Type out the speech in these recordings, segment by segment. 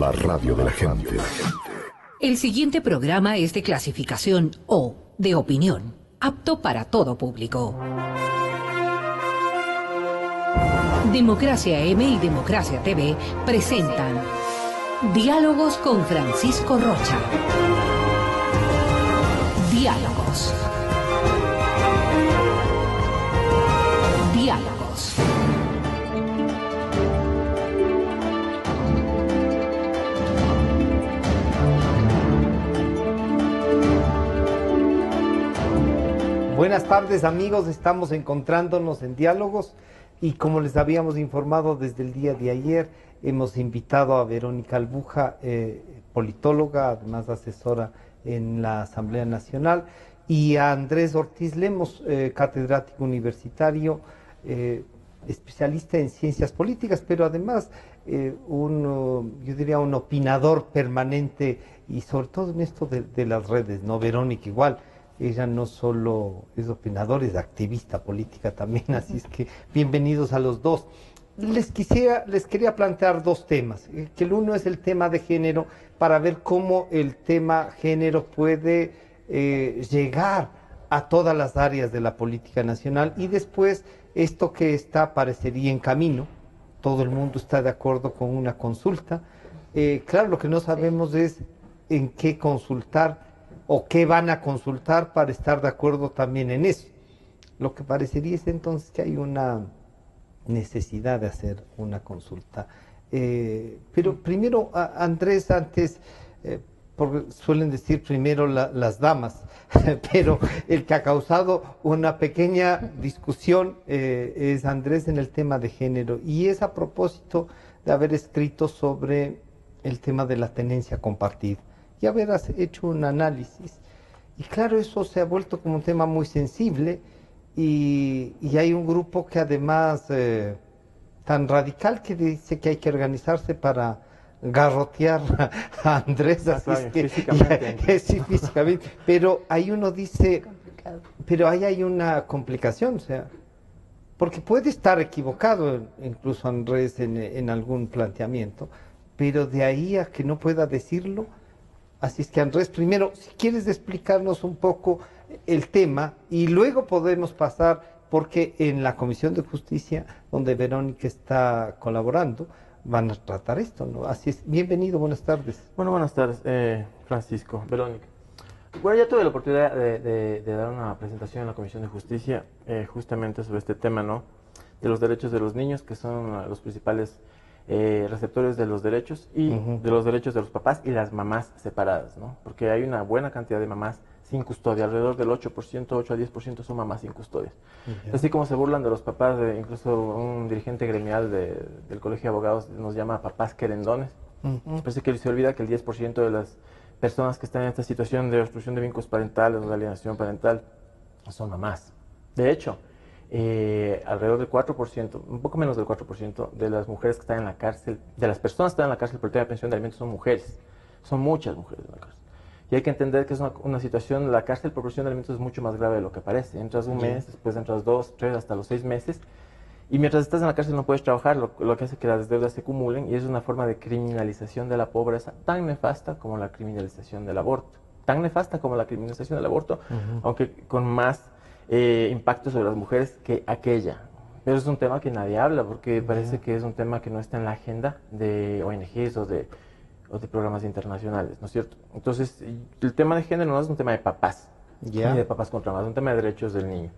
La radio de la gente. El siguiente programa es de clasificación O, de opinión, apto para todo público. Democracia M y Democracia TV presentan Diálogos con Francisco Rocha. Diálogos. Diálogos. Buenas tardes, amigos, estamos encontrándonos en Diálogos y como les habíamos informado desde el día de ayer, hemos invitado a Verónica Albuja, politóloga, además asesora en la Asamblea Nacional, y a Andrés Ortiz Lemos, catedrático universitario, especialista en ciencias políticas, pero además yo diría un opinador permanente y sobre todo en esto de las redes, ¿no? Verónica igual. Ella no solo es opinadora, es activista política también, así es que bienvenidos a los dos. Les quería plantear dos temas, que el uno es el tema de género, para ver cómo el tema género puede llegar a todas las áreas de la política nacional, y después esto que parecería en camino, todo el mundo está de acuerdo con una consulta. Claro, lo que no sabemos es en qué consultar, o qué van a consultar para estar de acuerdo también en eso. Lo que parecería es entonces que hay una necesidad de hacer una consulta. Pero primero, Andrés, antes, porque suelen decir primero las damas, pero el que ha causado una pequeña discusión es Andrés en el tema de género, y es a propósito de haber escrito sobre el tema de la tenencia compartida y haber hecho un análisis. Y claro, eso se ha vuelto como un tema muy sensible, y hay un grupo que además tan radical que dice que hay que organizarse para garrotear a Andrés, así es que físicamente. Sí, físicamente. Pero ahí uno dice, pero ahí hay una complicación, o sea, porque puede estar equivocado incluso Andrés en algún planteamiento, pero de ahí a que no pueda decirlo. Así es que, Andrés, primero, si quieres explicarnos un poco el tema, y luego podemos pasar, porque en la Comisión de Justicia, donde Verónica está colaborando, van a tratar esto, ¿no? Así es. Bienvenido, buenas tardes. Bueno, buenas tardes, Francisco, Verónica. Bueno, ya tuve la oportunidad de dar una presentación en la Comisión de Justicia, justamente sobre este tema, ¿no? De los derechos de los niños, que son los principales receptores de los derechos, y de los derechos de los papás y las mamás separadas, ¿no? Porque hay una buena cantidad de mamás sin custodia, alrededor del 8%, 8 a 10% son mamás sin custodia. Así como se burlan de los papás, incluso un dirigente gremial del Colegio de Abogados nos llama papás querendones. Parece que se olvida que el 10% de las personas que están en esta situación de obstrucción de vínculos parentales o de alienación parental son mamás. De hecho, alrededor del 4%, un poco menos del 4% de las mujeres que están en la cárcel, de las personas que están en la cárcel por el tema de pensión de alimentos son mujeres. Son muchas mujeres en la cárcel. Y hay que entender que es una situación, la cárcel por pensión de alimentos es mucho más grave de lo que parece. Entras un mes, después entras 2, 3, hasta los 6 meses. Y mientras estás en la cárcel no puedes trabajar, lo que hace que las deudas se acumulen, y es una forma de criminalización de la pobreza tan nefasta como la criminalización del aborto. Tan nefasta como la criminalización del aborto, aunque con más impacto sobre las mujeres que aquella. Pero es un tema que nadie habla, porque parece que es un tema que no está en la agenda de ONGs o de programas internacionales, ¿no es cierto? Entonces, el tema de género no es un tema de papás, ni de papás contra mamás, es un tema de derechos del niño.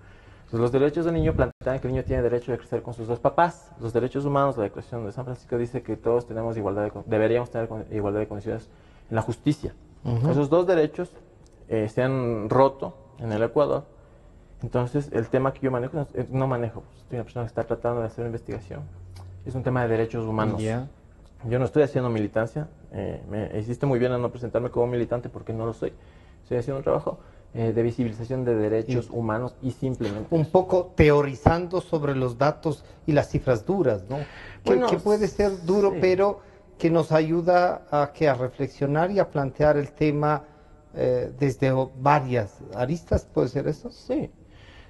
Entonces, los derechos del niño plantean que el niño tiene derecho de crecer con sus dos papás. Los derechos humanos, la Declaración de San Francisco dice que todos tenemos deberíamos tener igualdad de condiciones en la justicia. Esos dos derechos se han roto en el Ecuador. Entonces, el tema que yo manejo, no manejo, soy una persona que está tratando de hacer una investigación, es un tema de derechos humanos. Yo no estoy haciendo militancia, me hiciste muy bien en no presentarme como militante porque no lo soy. Estoy haciendo un trabajo de visibilización de derechos humanos y simplemente... Un poco teorizando sobre los datos y las cifras duras, ¿no? Bueno, que puede ser duro, sí, pero que nos ayuda a reflexionar y a plantear el tema desde varias aristas, ¿puede ser eso? Sí.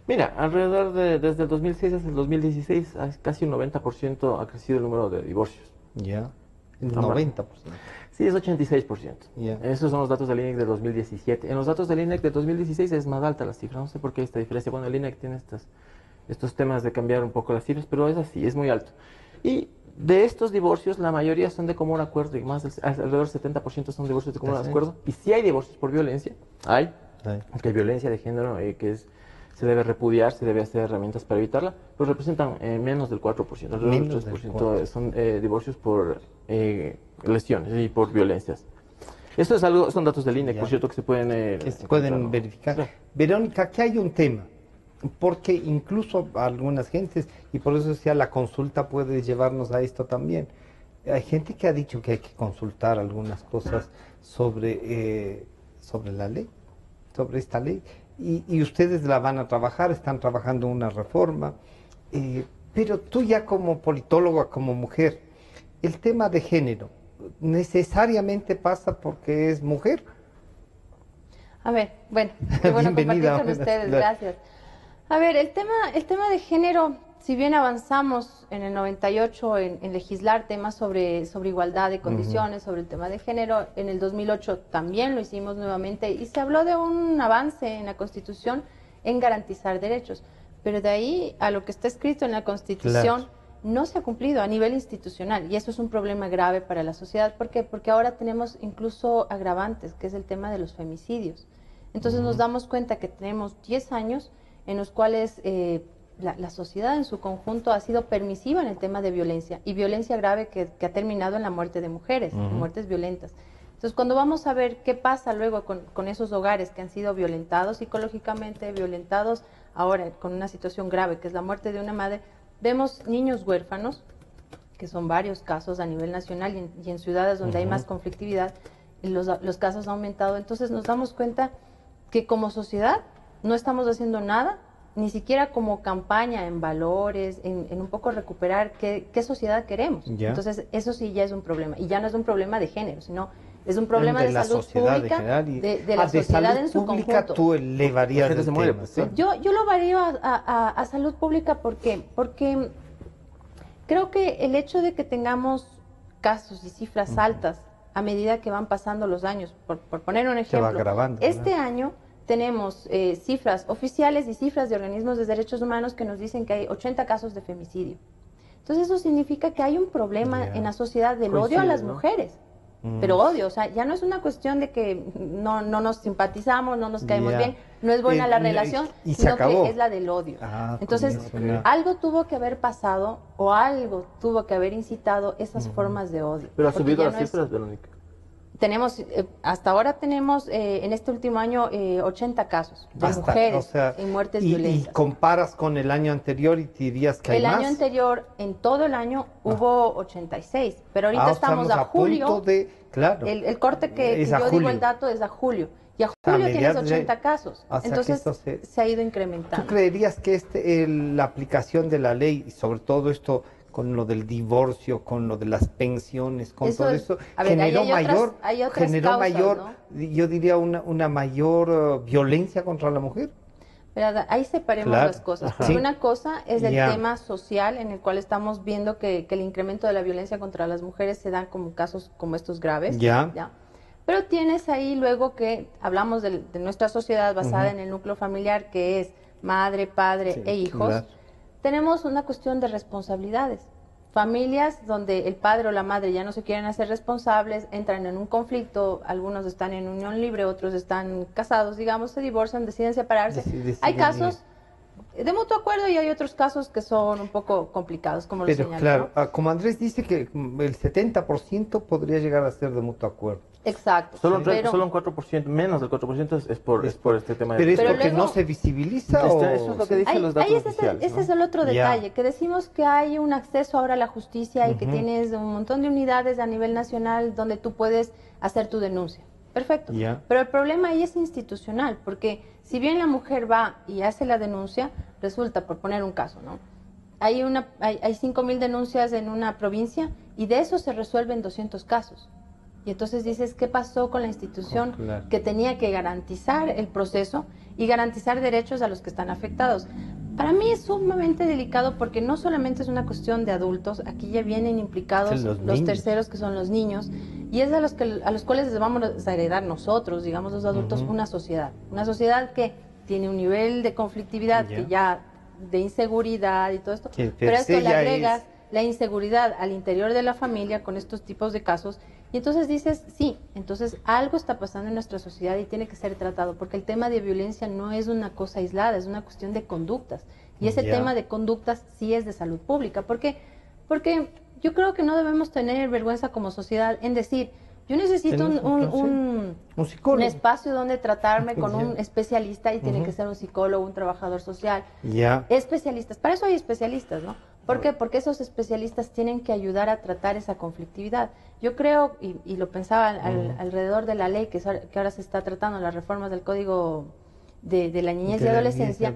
Mira, desde el 2006 hasta el 2016, casi un 90% ha crecido el número de divorcios. Ya, el 90%. Sí, es 86%. Ya. Esos son los datos del INEC de 2017. En los datos del INEC de 2016 es más alta la cifra. No sé por qué hay esta diferencia. Bueno, el INEC tiene estos temas de cambiar un poco las cifras, pero es así, es muy alto. Y de estos divorcios, la mayoría son de común acuerdo y alrededor del 70% son divorcios de común acuerdo. Y si hay divorcios por violencia, que hay violencia de género se debe repudiar, se debe hacer herramientas para evitarla, pero representan menos del 4%, alrededor del 3% son divorcios por lesiones y por violencias. Esto es algo, son datos del INEC, por cierto, que se pueden, verificar. Claro. Verónica, aquí hay un tema, porque incluso algunas gentes, y por eso decía, la consulta puede llevarnos a esto también. Hay gente que ha dicho que hay que consultar algunas cosas sobre la ley, sobre esta ley, y ustedes la van a trabajar, están trabajando una reforma, pero tú ya como politóloga, como mujer, el tema de género, ¿necesariamente pasa porque es mujer? A ver, bueno, qué bueno compartir con ustedes, gracias. A ver, el tema de género, si bien avanzamos en el 98 en legislar temas sobre igualdad de condiciones, sobre el tema de género, en el 2008 también lo hicimos nuevamente y se habló de un avance en la Constitución en garantizar derechos, pero de ahí a lo que está escrito en la Constitución no se ha cumplido a nivel institucional y eso es un problema grave para la sociedad. ¿Por qué? Porque ahora tenemos incluso agravantes, que es el tema de los femicidios. Entonces nos damos cuenta que tenemos 10 años en los cuales la sociedad en su conjunto ha sido permisiva en el tema de violencia y violencia grave que ha terminado en la muerte de mujeres, muertes violentas. Entonces cuando vamos a ver qué pasa luego con esos hogares que han sido violentados psicológicamente, violentados ahora con una situación grave que es la muerte de una madre, vemos niños huérfanos, que son varios casos a nivel nacional y en ciudades donde hay más conflictividad, los casos han aumentado. Entonces nos damos cuenta que como sociedad no estamos haciendo nada, ni siquiera como campaña en valores, en un poco recuperar qué sociedad queremos. Entonces eso sí ya es un problema, y ya no es un problema de género, sino es un problema de salud pública, de la sociedad en su conjunto. Tú elevarías el tema, ¿sí? Yo lo varío a salud pública, porque creo que el hecho de que tengamos casos y cifras altas a medida que van pasando los años, por poner un ejemplo, este año tenemos cifras oficiales y cifras de organismos de derechos humanos que nos dicen que hay 80 casos de femicidio. Entonces eso significa que hay un problema en la sociedad del odio a las mujeres. Pero odio, o sea, ya no es una cuestión de que no nos simpatizamos, no nos caemos bien, no es buena la relación, sino que es la del odio. Entonces, algo tuvo que haber pasado o algo tuvo que haber incitado esas formas de odio. Pero ha subido las cifras, Verónica. Tenemos, hasta ahora tenemos en este último año 80 casos de mujeres en muertes violentas. ¿Y comparas con el año anterior y te dirías que hay más? El año anterior, en todo el año, hubo 86, pero ahorita estamos a julio. El corte que yo digo el dato es a julio. Y a julio tienes 80 casos. Entonces se ha ido incrementando. ¿Tú creerías que la aplicación de la ley, y sobre todo esto con lo del divorcio, con lo de las pensiones, con todo eso, generó mayor, yo diría una mayor violencia contra la mujer? Pero ahí separemos las cosas. Porque una cosa es el tema social, en el cual estamos viendo que el incremento de la violencia contra las mujeres se da como casos como estos graves. Pero tienes ahí luego que hablamos de nuestra sociedad basada en el núcleo familiar, que es madre, padre e hijos. Tenemos una cuestión de responsabilidades. Familias donde el padre o la madre ya no se quieren hacer responsables, entran en un conflicto, algunos están en unión libre, otros están casados, digamos, se divorcian, deciden separarse. Hay casos de mutuo acuerdo y hay otros casos que son un poco complicados, como lo señalé. Pero claro, como Andrés dice que el 70% podría llegar a ser de mutuo acuerdo. Exacto. Solo un 4%, menos del 4% es por este tema. ¿Pero es porque no se visibiliza o...? Eso es lo que dicen los datos oficiales, ese es el otro detalle, que decimos que hay un acceso ahora a la justicia y que tienes un montón de unidades a nivel nacional donde tú puedes hacer tu denuncia. Perfecto. Pero el problema ahí es institucional, porque si bien la mujer va y hace la denuncia, resulta, por poner un caso, ¿no? Hay 5.000 denuncias en una provincia y de eso se resuelven 200 casos. Y entonces dices, ¿qué pasó con la institución que tenía que garantizar el proceso y garantizar derechos a los que están afectados? Para mí es sumamente delicado porque no solamente es una cuestión de adultos, aquí ya vienen implicados los terceros, que son los niños, y es a los cuales les vamos a heredar nosotros, digamos los adultos, una sociedad que tiene un nivel de conflictividad, que ya de inseguridad y todo esto, pero a esto le agregas la inseguridad al interior de la familia con estos tipos de casos, y entonces dices, sí, entonces algo está pasando en nuestra sociedad y tiene que ser tratado, porque el tema de violencia no es una cosa aislada, es una cuestión de conductas, y ese tema de conductas sí es de salud pública. ¿Por qué? Porque yo creo que no debemos tener vergüenza como sociedad en decir, yo necesito un espacio donde tratarme con un especialista, y tiene que ser un psicólogo, un trabajador social, especialistas. Para eso hay especialistas, ¿no? ¿Por qué? Porque esos especialistas tienen que ayudar a tratar esa conflictividad. Yo creo, y lo pensaba alrededor de la ley que ahora se está tratando, las reformas del Código de la Niñez y Adolescencia,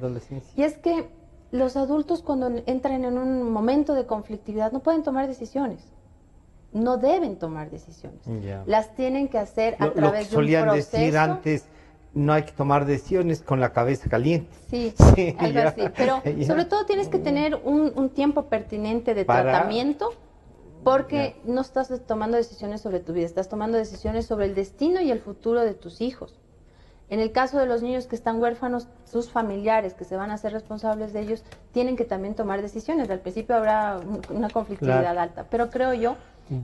y es que los adultos cuando entran en un momento de conflictividad no pueden tomar decisiones. No deben tomar decisiones. Las tienen que hacer a través de un proceso. Solían decir antes, no hay que tomar decisiones con la cabeza caliente. Sí, algo así. Pero sobre todo tienes que tener un tiempo pertinente de tratamiento, porque no estás tomando decisiones sobre tu vida, estás tomando decisiones sobre el destino y el futuro de tus hijos. En el caso de los niños que están huérfanos, sus familiares que se van a hacer responsables de ellos, tienen que también tomar decisiones. Al principio habrá una conflictividad alta, pero creo yo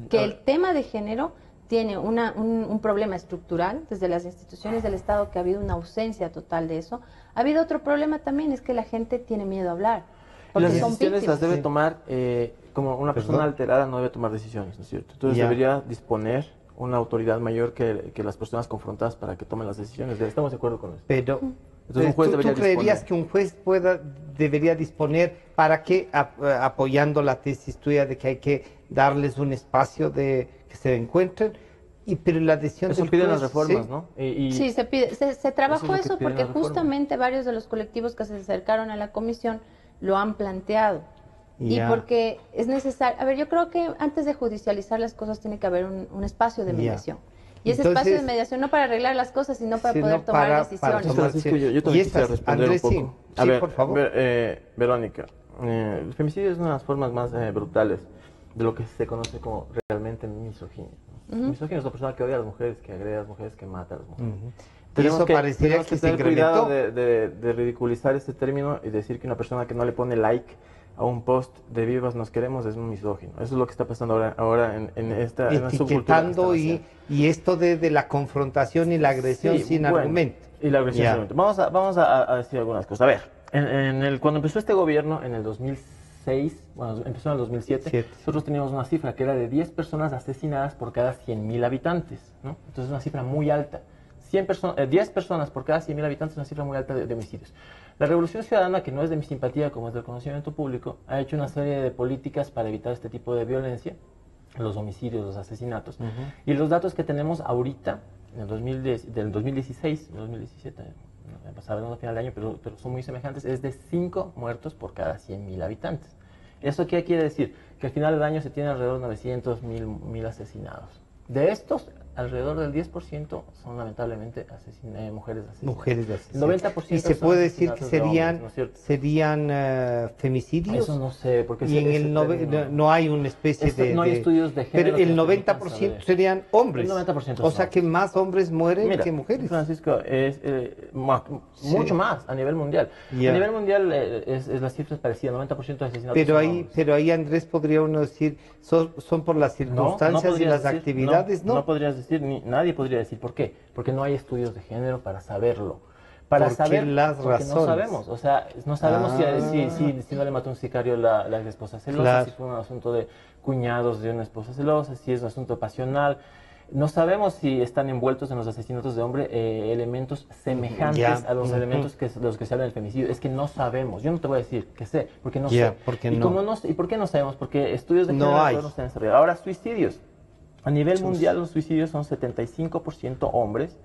que el tema de género tiene un problema estructural desde las instituciones del Estado, que ha habido una ausencia total de eso. Ha habido otro problema también, es que la gente tiene miedo a hablar. Las decisiones las debe tomar, como una persona alterada no debe tomar decisiones, ¿no es cierto? Entonces debería disponer una autoridad mayor que las personas confrontadas para que tomen las decisiones. Estamos de acuerdo con eso. Pero entonces, un juez ¿tú creerías que un juez debería disponer para que, apoyando la tesis tuya de que hay que darles un espacio de que se encuentren, pero la decisión eso del piden juez, las reformas, ¿sí? ¿no? Sí, se pide, se trabajó eso porque justamente varios de los colectivos que se acercaron a la comisión lo han planteado. Y porque es necesario, a ver, yo creo que antes de judicializar las cosas tiene que haber un espacio de mediación. Y ese espacio de mediación no para arreglar las cosas, sino para poder tomar decisiones. Yo también quisiera responder Andrés, un poco. A ver, por favor. Verónica, el femicidio es una de las formas más brutales de lo que se conoce como realmente misoginia. Misoginia es la persona que odia a las mujeres, que agrede a las mujeres, que mata a las mujeres. Tenemos que tener cuidado de ridiculizar este término y decir que una persona que no le pone like a un post de vivas nos queremos es un misógino. Eso es lo que está pasando ahora en esta subcultura. Y esto de la confrontación y la agresión sin argumento. Y la agresión sin argumento. Vamos a decir algunas cosas. A ver, cuando empezó este gobierno, en el 2006, bueno, empezó en el 2007, nosotros teníamos una cifra que era de 10 personas asesinadas por cada 100.000 habitantes, ¿no? Entonces es una cifra muy alta. 10 personas por cada 100.000 habitantes es una cifra muy alta de homicidios. La Revolución Ciudadana, que no es de mi simpatía como es del conocimiento público, ha hecho una serie de políticas para evitar este tipo de violencia, los homicidios, los asesinatos. Y los datos que tenemos ahorita, del 2016, 2017, sabemos al final del año, pero son muy semejantes, es de 5 muertos por cada 100.000 habitantes. ¿Eso qué quiere decir? Que al final del año se tiene alrededor de 900.000 asesinados. De estos, alrededor del 10% son lamentablemente mujeres asesinadas. El 90% y se puede decir que serían, hombres, ¿no serían femicidios. Eso no sé, porque y no hay una especie de... No hay estudios de género. Pero el 90% serían hombres. El 90% o sea que más hombres mueren que mujeres. Francisco, es mucho más a nivel mundial. A nivel mundial es las cifras parecidas, 90% de asesinatos. Pero ahí Andrés, podría uno decir, son por las circunstancias y las actividades, ¿no? No podrías decir, nadie podría decir. ¿Por qué? Porque no hay estudios de género para saberlo. Porque no sabemos. O sea, no sabemos si no le mató un sicario la esposa celosa, si fue un asunto de cuñados de una esposa celosa, si es un asunto pasional. No sabemos si están envueltos en los asesinatos de hombre elementos semejantes a los elementos los que se hablan del femicidio. Es que no sabemos. Yo no te voy a decir que sé, porque no sé. ¿Y por qué no sabemos? Porque estudios de género no están desarrollados. Ahora, suicidios. A nivel mundial los suicidios son 75% hombres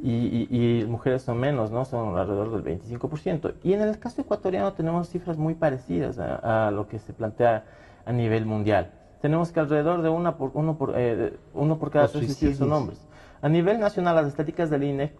y mujeres son menos, ¿no? Son alrededor del 25%. Y en el caso ecuatoriano tenemos cifras muy parecidas a lo que se plantea a nivel mundial. Tenemos que alrededor de uno por cada 3 suicidios son hombres. A nivel nacional, las estadísticas del INE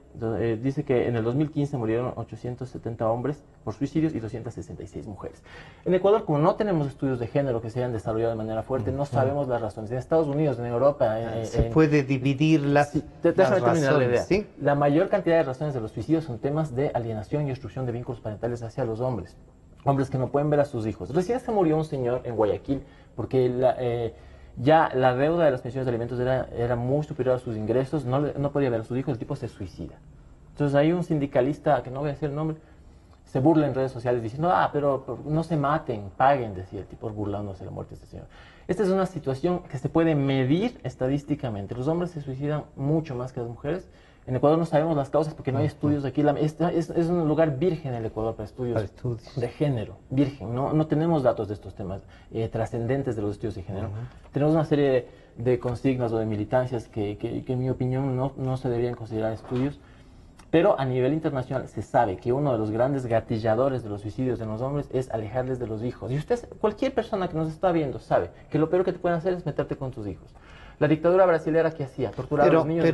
dice que en el 2015 murieron 870 hombres por suicidios y 266 mujeres. En Ecuador, como no tenemos estudios de género que se hayan desarrollado de manera fuerte, no sabemos las razones. En Estados Unidos, en Europa... se puede dividir las, sí, déjame terminar la idea. ¿Sí? La mayor cantidad de razones de los suicidios son temas de alienación y destrucción de vínculos parentales hacia los hombres. Hombres que no pueden ver a sus hijos. Recién se murió un señor en Guayaquil porque ya la deuda de las pensiones de alimentos era muy superior a sus ingresos, no podía ver a sus hijos, el tipo se suicida. Entonces hay un sindicalista, que no voy a decir el nombre, se burla en redes sociales diciendo, pero no se maten, paguen, decía el tipo burlándose de la muerte de este señor. Esta es una situación que se puede medir estadísticamente. Los hombres se suicidan mucho más que las mujeres. En Ecuador no sabemos las causas porque no hay estudios aquí. Es un lugar virgen el Ecuador para estudios de género, virgen. No tenemos datos de estos temas trascendentes de los estudios de género. Tenemos una serie de consignas o de militancias que en mi opinión no se deberían considerar estudios. Pero a nivel internacional se sabe que uno de los grandes gatilladores de los suicidios de los hombres es alejarles de los hijos. Y usted, cualquier persona que nos está viendo sabe que lo peor que te pueden hacer es meterte con tus hijos. La dictadura brasilera, ¿qué hacía? Torturar a los niños.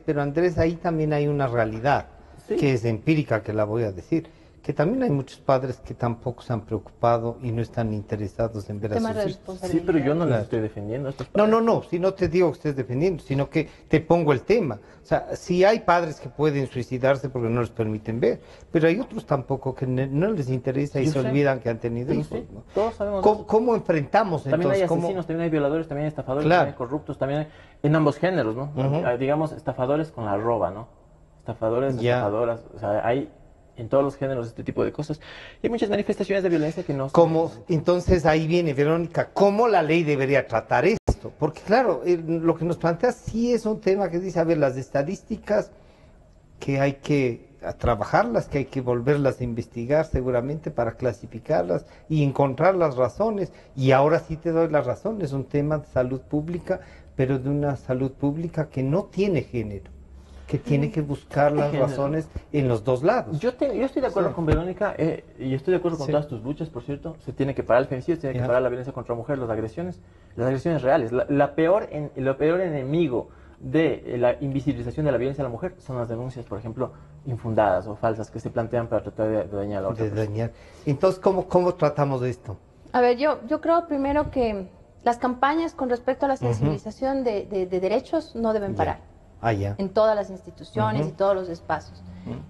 Pero Andrés, ahí también hay una realidad que es empírica, que la voy a decir, que también hay muchos padres que tampoco se han preocupado y no están interesados en ver a sus hijos. Sí, pero yo no les estoy defendiendo. No, si no te digo que estés defendiendo, sino que te pongo el tema. O sea, sí hay padres que pueden suicidarse porque no les permiten ver, pero hay otros tampoco que no les interesa y se olvidan que han tenido hijos. Sí, ¿no? todos sabemos. ¿Cómo enfrentamos entonces? También hay asesinos, también hay violadores, también hay estafadores, también hay corruptos, también hay, en ambos géneros, ¿no? Digamos, estafadores con la roba, ¿no? Estafadores, estafadoras, o sea, hay en todos los géneros este tipo de cosas. Y hay muchas manifestaciones de violencia que no... Entonces ahí viene, Verónica, ¿cómo la ley debería tratar esto? Porque claro, lo que nos plantea sí es un tema que dice, a ver, las estadísticas que hay que trabajarlas, que hay que volverlas a investigar seguramente para clasificarlas y encontrar las razones. Y ahora sí te doy la razón, es un tema de salud pública, pero de una salud pública que no tiene género, que tiene que buscar las razones en los dos lados. Yo estoy de acuerdo con Verónica, y estoy de acuerdo con todas tus luchas, por cierto. Se tiene que parar el femicidio, se tiene que parar la violencia contra la mujer, las agresiones reales. El peor enemigo de la invisibilización de la violencia a la mujer son las denuncias, por ejemplo, infundadas o falsas que se plantean para tratar de dañar a la otra persona. Entonces, ¿cómo tratamos de esto? A ver, yo creo primero que las campañas con respecto a la sensibilización de derechos no deben parar. En todas las instituciones y todos los espacios.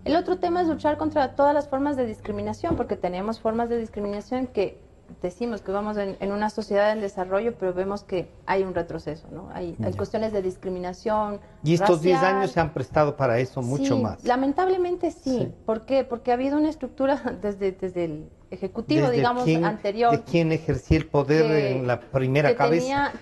El otro tema es luchar contra todas las formas de discriminación, porque tenemos formas de discriminación que decimos que vamos en una sociedad en desarrollo, pero vemos que hay un retroceso, ¿no? Hay cuestiones de discriminación y estos racial. 10 años se han prestado para eso mucho más. Lamentablemente sí. ¿Por qué? Porque ha habido una estructura desde el Ejecutivo, digamos, anterior. De quien ejercía el poder en la primera cabeza.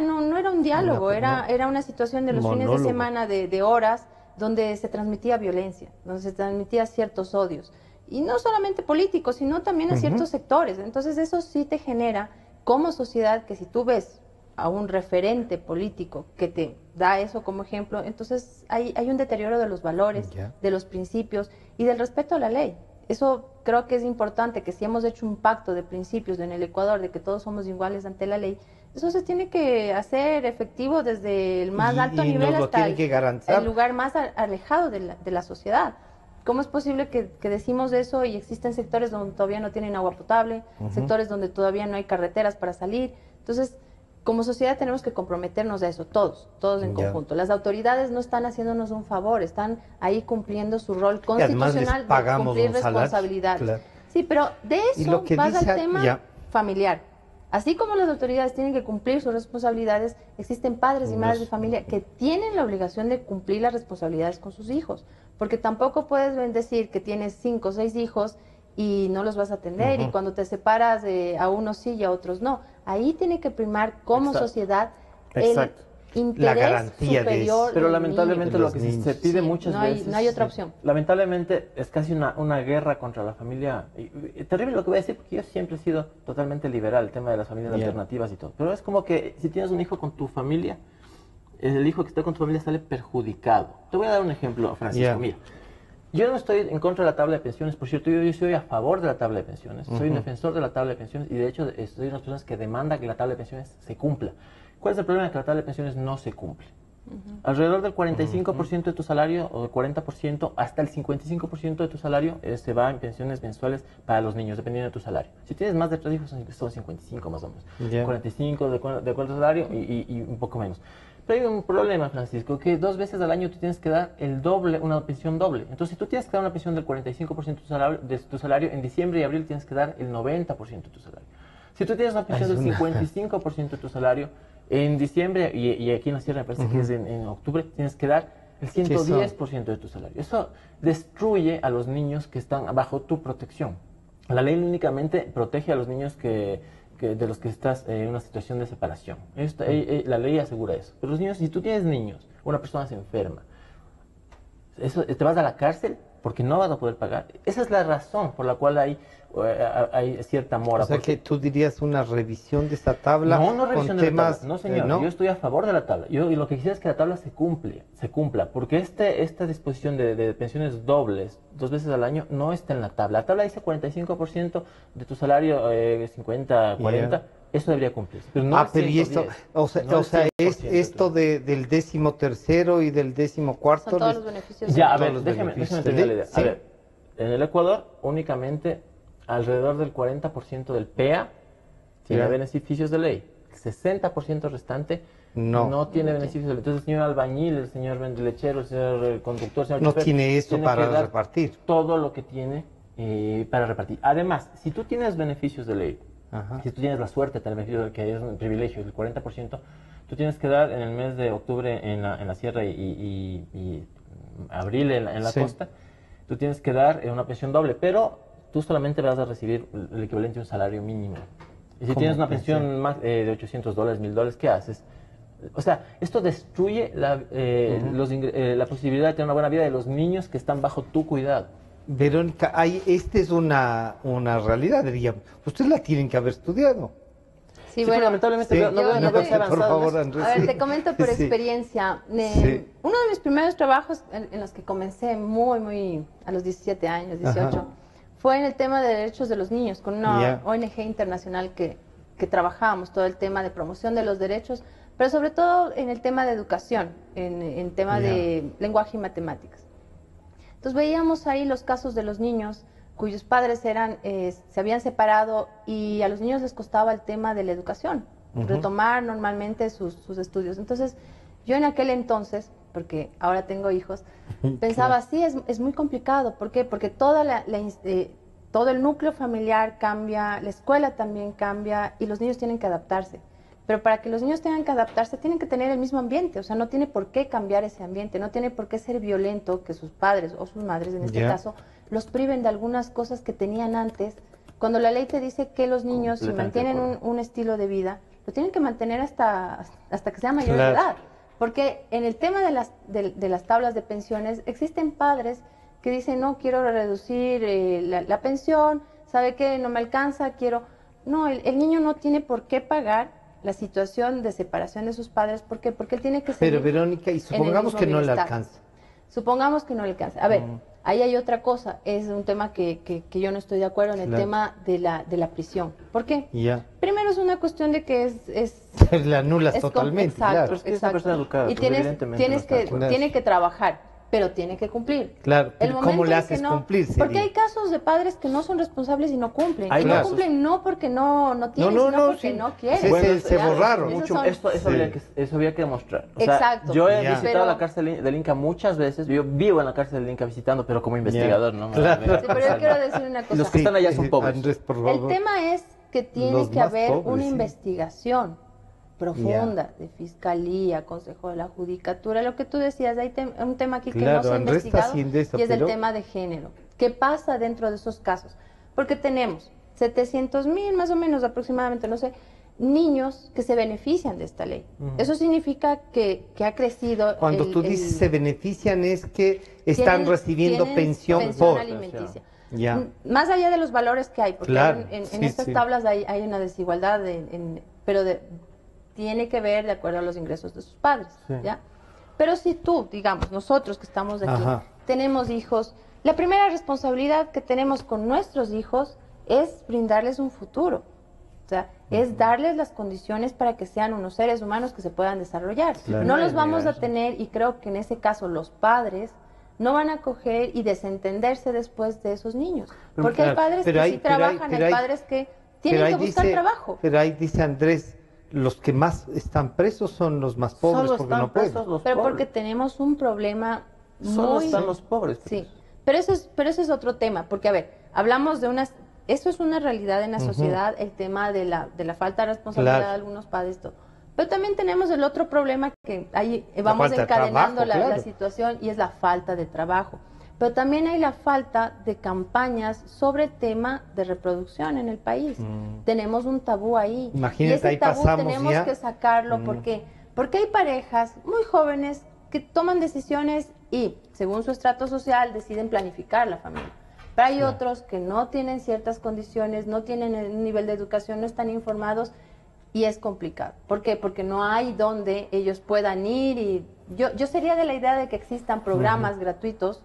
No era un diálogo, era una situación de los fines de semana de horas donde se transmitía violencia, donde se transmitía ciertos odios. Y no solamente políticos, sino también a ciertos sectores. Entonces eso sí te genera como sociedad que si tú ves a un referente político que te da eso como ejemplo, entonces hay un deterioro de los valores, de los principios y del respeto a la ley. Eso creo que es importante, que si hemos hecho un pacto de principios en el Ecuador, de que todos somos iguales ante la ley, eso se tiene que hacer efectivo desde el más alto nivel hasta el lugar más alejado de la sociedad. ¿Cómo es posible que decimos eso y existen sectores donde todavía no tienen agua potable, sectores donde todavía no hay carreteras para salir? Entonces, como sociedad tenemos que comprometernos a eso, todos en conjunto. Las autoridades no están haciéndonos un favor, están ahí cumpliendo su rol constitucional de cumplir responsabilidades. Claro. Sí, pero de eso pasa el tema familiar. Así como las autoridades tienen que cumplir sus responsabilidades, existen padres y madres de familia que tienen la obligación de cumplir las responsabilidades con sus hijos. Porque tampoco puedes decir que tienes 5 o 6 hijos y no los vas a atender, y cuando te separas a unos sí y a otros no. Ahí tiene que primar como sociedad el interés la garantía superior. Pero lamentablemente lo que se pide muchas veces... No hay otra opción. Lamentablemente es casi una guerra contra la familia. Terrible lo que voy a decir, porque yo siempre he sido totalmente liberal, el tema de las familias alternativas y todo. Pero es como que si tienes un hijo con tu familia, el hijo que está con tu familia sale perjudicado. Te voy a dar un ejemplo, Francisco. Mira, yo no estoy en contra de la tabla de pensiones, por cierto, yo soy a favor de la tabla de pensiones, soy un defensor de la tabla de pensiones y de hecho soy una de las personas que demanda que la tabla de pensiones se cumpla. ¿Cuál es el problema? Que la tabla de pensiones no se cumple. Alrededor del 45% de tu salario o del 40% hasta el 55% de tu salario se va en pensiones mensuales para los niños, dependiendo de tu salario. Si tienes más de 3 hijos, son 55 más o menos. 45 de acuerdo al salario y un poco menos. Pero hay un problema, Francisco, que 2 veces al año tú tienes que dar el doble, una pensión doble. Entonces, si tú tienes que dar una pensión del 45% de tu salario, en diciembre y abril tienes que dar el 90% de tu salario. Si tú tienes una pensión del 55% de tu salario, en diciembre y aquí en la sierra me parece que es en octubre, tienes que dar el 110% de tu salario. Eso destruye a los niños que están bajo tu protección. La ley únicamente protege a los niños de los que estás en una situación de separación. La ley asegura eso. Pero los niños, si tú tienes niños, una persona se enferma, te vas a la cárcel porque no vas a poder pagar. Esa es la razón por la cual hay cierta mora. O sea que tú dirías una revisión de esta tabla. No revisión de la tabla. No, señor. ¿no? Yo estoy a favor de la tabla. Y lo que quisiera es que la tabla se cumpla, porque esta disposición de pensiones dobles 2 veces al año no está en la tabla. La tabla dice 45% de tu salario, 50, 40. Eso debería cumplirse. Pero no pero y esto, o sea, es esto del 13º y del 14º. Son todos los beneficios. Ya, a ver, déjeme terminar la idea. A ver, en el Ecuador únicamente alrededor del 40% del PEA tiene beneficios de ley. El 60% restante no tiene beneficios de ley. Entonces el señor albañil, el señor vendilechero, el señor conductor, el señor no chofer, tiene eso para repartir. Todo lo que tiene para repartir. Además, si tú tienes beneficios de ley, si tú tienes la suerte de tener beneficios, que es un privilegio, el 40%, tú tienes que dar en el mes de octubre en la sierra y abril en la costa, tú tienes que dar una pensión doble, pero tú solamente vas a recibir el equivalente a un salario mínimo. Y si tienes una pensión más, de $800, $1,000, ¿qué haces? O sea, esto destruye la posibilidad de tener una buena vida de los niños que están bajo tu cuidado. Verónica, esta es una realidad, diríamos. Ustedes la tienen que haber estudiado. Sí, bueno, lamentablemente no veo que por favor, Andrés. A ver, te comento por experiencia. Uno de mis primeros trabajos en los que comencé muy a los 17 años, 18, fue en el tema de derechos de los niños, con una ONG internacional que trabajábamos todo el tema de promoción de los derechos, pero sobre todo en el tema de educación, en tema de lenguaje y matemáticas. Entonces veíamos ahí los casos de los niños cuyos padres se habían separado y a los niños les costaba el tema de la educación, retomar normalmente sus estudios. Entonces yo en aquel entonces, porque ahora tengo hijos, pensaba, sí, es muy complicado. ¿Por qué? Porque todo el núcleo familiar cambia, la escuela también cambia y los niños tienen que adaptarse. Pero para que los niños tengan que adaptarse, tienen que tener el mismo ambiente. O sea, no tiene por qué cambiar ese ambiente, no tiene por qué ser violento que sus padres o sus madres, en este caso, los priven de algunas cosas que tenían antes. Cuando la ley te dice que los niños, si mantienen un estilo de vida, lo tienen que mantener hasta que sea mayor de edad. Porque en el tema de las tablas de pensiones, existen padres que dicen, no, quiero reducir la pensión, ¿sabe qué? No me alcanza, quiero... No, el niño no tiene por qué pagar la situación de separación de sus padres. ¿Por qué? Porque él tiene que ser... Pero Verónica, y supongamos que no le alcanza. Supongamos que no le alcanza. A ver, ahí hay otra cosa, es un tema que yo no estoy de acuerdo en el tema de la prisión. ¿Por qué? Primero es una cuestión de que la anulas totalmente, exacto, claro. Exacto. Y tiene que trabajar, pero tiene que cumplir. Claro, ¿cómo le haces cumplir? Porque hay casos de padres que no son responsables y no cumplen. Y no cumplen no porque no tienen, sino porque no quieren. Se borraron. Eso había que demostrar. O sea, exacto. Yo he visitado la cárcel del Inca muchas veces. Yo vivo en la cárcel del Inca visitando, pero como investigador, ¿no? Claro. Sí, pero yo quiero decir una cosa. Los que están allá son pobres. Andrés, por favor. El tema es que tiene que haber una investigación profunda de fiscalía, consejo de la judicatura, lo que tú decías, hay un tema aquí que no se ha investigado y es el tema de género. ¿Qué pasa dentro de esos casos? Porque tenemos 700,000 más o menos aproximadamente, no sé, niños que se benefician de esta ley. Eso significa que ha crecido... Cuando tú dices se benefician es que están recibiendo pensión alimenticia. Más allá de los valores que hay, porque en estas tablas hay una desigualdad, pero tiene que ver de acuerdo a los ingresos de sus padres, ¿ya? Pero si tú, digamos, nosotros que estamos aquí, tenemos hijos, la primera responsabilidad que tenemos con nuestros hijos es brindarles un futuro. O sea, es darles las condiciones para que sean unos seres humanos que se puedan desarrollar. Claro. No los vamos a tener, y creo que en ese caso los padres no van a coger y desentenderse después de esos niños. Porque hay padres que sí trabajan, hay padres que tienen que buscar trabajo. Pero ahí dice Andrés, los que más están presos son los más pobres porque no pueden. Pero porque tenemos un problema Solo están los pobres. Sí, pero eso es otro tema, porque a ver, hablamos de unas... Eso es una realidad en la sociedad, el tema de la falta de responsabilidad de algunos padres. Todo. Pero también tenemos el otro problema que ahí vamos encadenando la situación, y es la falta de trabajo. Pero también hay la falta de campañas sobre el tema de reproducción en el país. Tenemos un tabú ahí. Imagínate, y ese ahí tabú pasamos tenemos ya. que sacarlo. ¿Por qué? Porque hay parejas muy jóvenes que toman decisiones y, según su estrato social, deciden planificar la familia. Pero hay otros que no tienen ciertas condiciones, no tienen el nivel de educación, no están informados, y es complicado. ¿Por qué? Porque no hay donde ellos puedan ir. Y yo sería de la idea de que existan programas gratuitos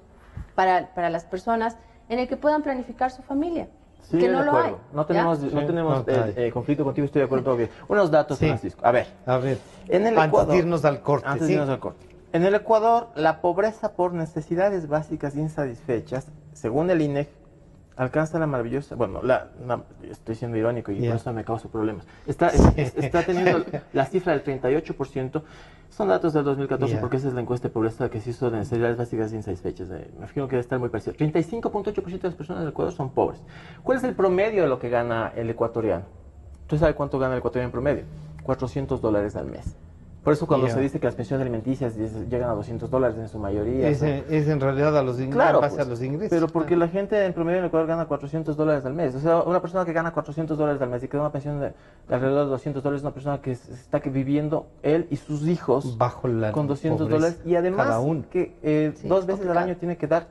para las personas en el que puedan planificar su familia. Sí, que no lo hay. No tenemos conflicto contigo, estoy de acuerdo, todo bien. Unos datos, Francisco. A ver. En el Ecuador, antes de irnos al corte. En el Ecuador, la pobreza por necesidades básicas insatisfechas, según el INEC, alcanza la maravillosa... Bueno, estoy siendo irónico y por eso me causa problemas. Está teniendo la cifra del 38%. Son datos del 2014 porque esa es la encuesta de pobreza que se hizo de necesidades básicas insatisfechas. Me imagino que debe estar muy parecido. 35.8% de las personas del Ecuador son pobres. ¿Cuál es el promedio de lo que gana el ecuatoriano? ¿Tú sabes cuánto gana el ecuatoriano en promedio? $400 al mes. Por eso cuando se dice que las pensiones alimenticias llegan a $200 en su mayoría. Es en realidad a los ingresos, claro, base a los ingresos. Pero porque la gente en promedio en Ecuador gana $400 al mes. O sea, una persona que gana $400 al mes y que da una pensión de alrededor de $200 es una persona que está viviendo él y sus hijos bajo la con $200. Y además que 2 veces al año tiene que dar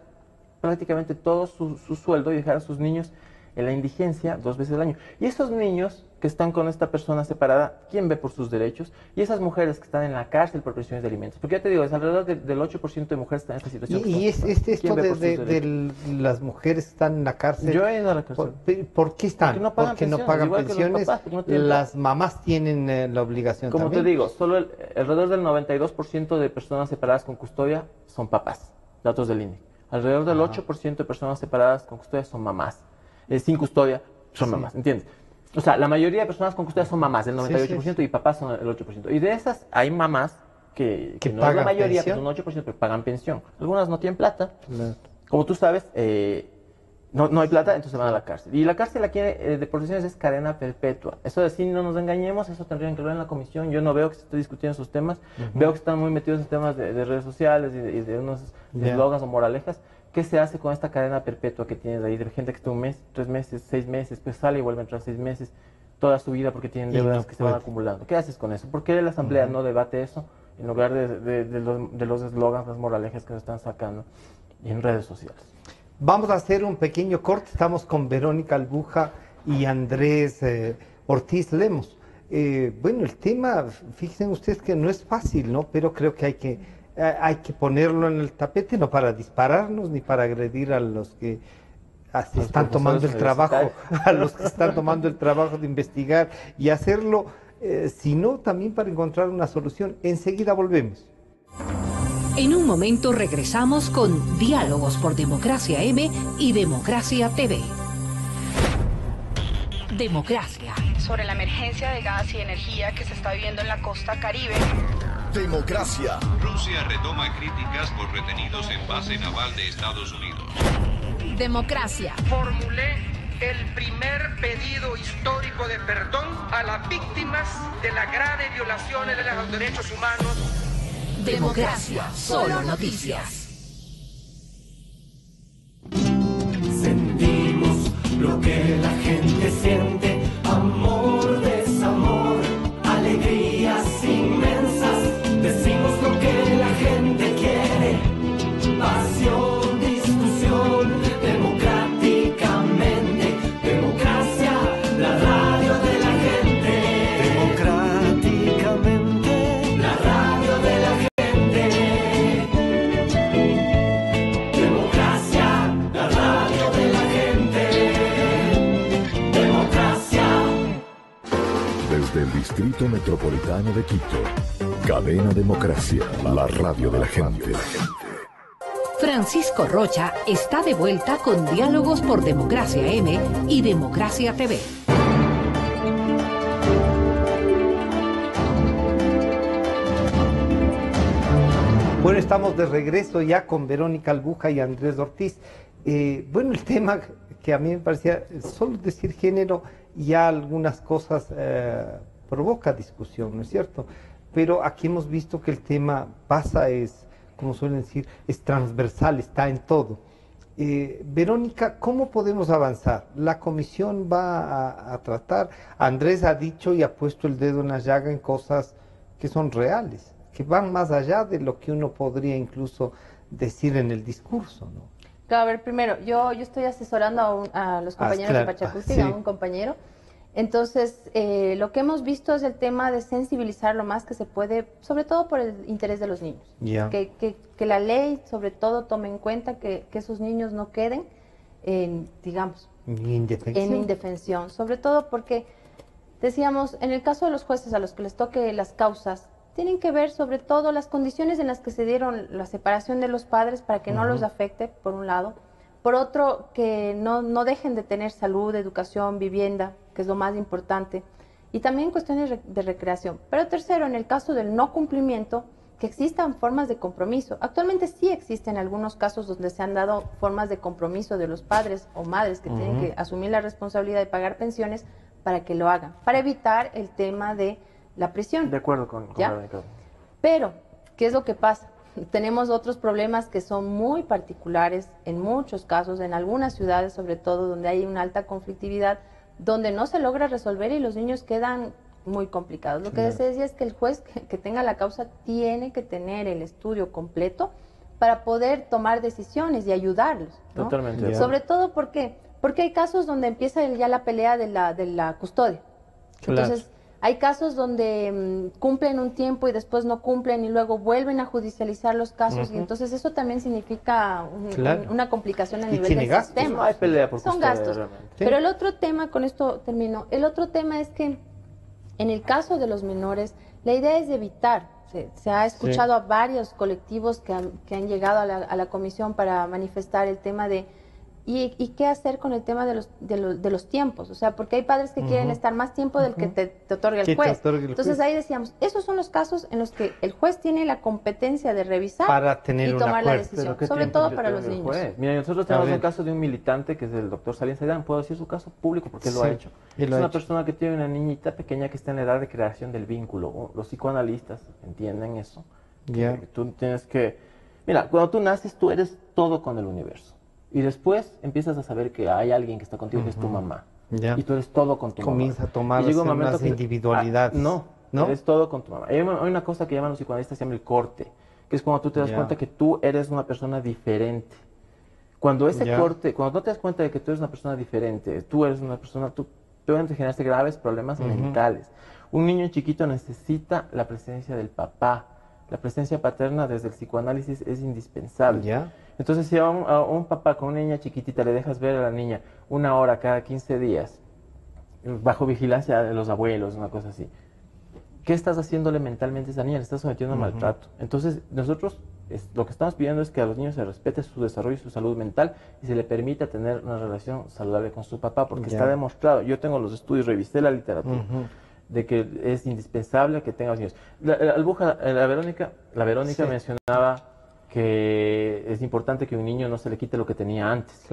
prácticamente todo su sueldo y dejar a sus niños en la indigencia 2 veces al año. Y esos niños que están con esta persona separada, ¿quién ve por sus derechos? Y esas mujeres que están en la cárcel por prisiones de alimentos. Porque ya te digo, es alrededor del 8% de mujeres que están en esta situación. Y esto de las mujeres que están en la cárcel. Yo he ido a la cárcel. ¿Por qué están? Porque no pagan pensiones. Las mamás tienen la obligación Como también. te digo, solo alrededor del 92% de personas separadas con custodia son papás. Datos del INE. Alrededor del 8% de personas separadas con custodia son mamás. Sin custodia son mamás, ¿entiendes? O sea, la mayoría de personas con custodia son mamás, el 98%, y papás son el 8%. Y de esas hay mamás que no es la mayoría, pero son un 8%, pero pagan pensión. Algunas no tienen plata. Como tú sabes, no hay plata, entonces van a la cárcel. Y la cárcel aquí de profesiones es cadena perpetua. Eso de sí, no nos engañemos, eso tendrían que hablar en la comisión. Yo no veo que se esté discutiendo esos temas. Veo que están muy metidos en temas de redes sociales y de unos eslogans o moralejas. ¿Qué se hace con esta cadena perpetua que tienes ahí? De gente que está 1 mes, 3 meses, 6 meses, pues sale y vuelve a entrar 6 meses, toda su vida porque tienen deudas que se van acumulando. ¿Qué haces con eso? ¿Por qué la Asamblea no debate eso en lugar de los eslogans, las moralejas que nos están sacando en redes sociales? Vamos a hacer un pequeño corte. Estamos con Verónica Albuja y Andrés Ortiz Lemos. Bueno, el tema, fíjense ustedes que no es fácil, ¿no? Pero creo que hay que ponerlo en el tapete, no para dispararnos ni para agredir a los que están tomando el trabajo, a los que están tomando el trabajo de investigar y hacerlo, sino también para encontrar una solución. Enseguida volvemos. En un momento regresamos con Diálogos por Democracia M y Democracia TV. Democracia. Sobre la emergencia de gas y energía que se está viviendo en la costa Caribe. Democracia. Rusia retoma críticas por retenidos en base naval de Estados Unidos. Democracia. Formulé el primer pedido histórico de perdón a las víctimas de las graves violaciones de los derechos humanos. Democracia. Solo noticias. Sentimos lo que la gente siente, amor, desamor, alegrías inmensas. Decimos lo que la gente quiere, pasión, discusión, democráticamente. Democracia, la radio de la gente. Democráticamente, la radio de la gente. Democracia, la radio de la gente. Democracia. Distrito Metropolitano de Quito. Cadena Democracia, la radio de la gente. Francisco Rocha está de vuelta con Diálogos por Democracia M y Democracia TV. Bueno, estamos de regreso ya con Verónica Albuja y Andrés Ortiz. Bueno, el tema que a mí me parecía, solo decir género, ya algunas cosas provoca discusión, ¿no es cierto? Pero aquí hemos visto que el tema pasa, como suelen decir, es transversal, está en todo. Verónica, ¿cómo podemos avanzar? La comisión va a tratar, Andrés ha dicho y ha puesto el dedo en la llaga en cosas que son reales, que van más allá de lo que uno podría incluso decir en el discurso, ¿no? Claro, a ver, primero, yo estoy asesorando a los compañeros de Pachacuti, sí, a un compañero. Entonces, lo que hemos visto es el tema de sensibilizar lo más que se puede, sobre todo por el interés de los niños. Yeah. Que la ley, sobre todo, tome en cuenta que esos niños no queden digamos, en indefensión. Sobre todo porque, decíamos, en el caso de los jueces a los que les toque las causas, tienen que ver sobre todo las condiciones en las que se dieron la separación de los padres para que no los afecte, por un lado. Por otro, que no dejen de tener salud, educación, vivienda, que es lo más importante. Y también cuestiones de recreación. Pero tercero, en el caso del no cumplimiento, que existan formas de compromiso. Actualmente sí existen algunos casos donde se han dado formas de compromiso de los padres o madres que tienen que asumir la responsabilidad de pagar pensiones para que lo hagan, para evitar el tema de la prisión. De acuerdo con Pero, ¿qué es lo que pasa? Tenemos otros problemas que son muy particulares en muchos casos, en algunas ciudades sobre todo, donde hay una alta conflictividad, donde no se logra resolver y los niños quedan muy complicados. Lo que se decía es que el juez que tenga la causa tiene que tener el estudio completo para poder tomar decisiones y ayudarlos, ¿no? Totalmente. Sobre todo porque hay casos donde empieza ya la pelea de la custodia. Entonces, hay casos donde cumplen un tiempo y después no cumplen y luego vuelven a judicializar los casos y entonces eso también significa una complicación a nivel del sistema. No hay pelea por Son gastos. Realmente. Pero el otro tema, con esto termino, el otro tema es que en el caso de los menores, la idea es evitar. Se ha escuchado a varios colectivos que han llegado a la comisión para manifestar el tema de ¿y qué hacer con el tema de los tiempos? O sea, porque hay padres que quieren estar más tiempo del que te otorga el juez. Entonces ahí decíamos, esos son los casos en los que el juez tiene la competencia de revisar para tener y tomar la decisión, sobre todo para los niños. Mira, nosotros tenemos un caso de un militante que es el doctor Salín Saidán, puedo decir su caso público porque él lo ha hecho. Es una persona que tiene una niñita pequeña que está en la edad de creación del vínculo. Los psicoanalistas entienden eso. Tú tienes que... Mira, cuando tú naces, tú eres todo con el universo. Y después empiezas a saber que hay alguien que está contigo, que es tu mamá. Y tú eres todo con tu mamá. Comienza a tomar más individualidad. No, eres todo con tu mamá. Hay una cosa que llaman los psicoanalistas, se llama el corte, que es cuando tú te das cuenta que tú eres una persona diferente. Cuando ese corte, cuando no te das cuenta de que tú eres una persona diferente, tú eres una persona, tú pueden generarse graves problemas mentales. Un niño chiquito necesita la presencia del papá. La presencia paterna desde el psicoanálisis es indispensable. Entonces, si a un papá con una niña chiquitita le dejas ver a la niña 1 hora cada 15 días, bajo vigilancia de los abuelos, una cosa así, ¿qué estás haciéndole mentalmente a esa niña? Le estás sometiendo a maltrato. Entonces, nosotros lo que estamos pidiendo es que a los niños se respete su desarrollo y su salud mental y se le permita tener una relación saludable con su papá, porque está demostrado. Yo tengo los estudios, revisé la literatura. De que es indispensable que tenga los niños. La Verónica mencionaba que es importante que un niño no se le quite lo que tenía antes.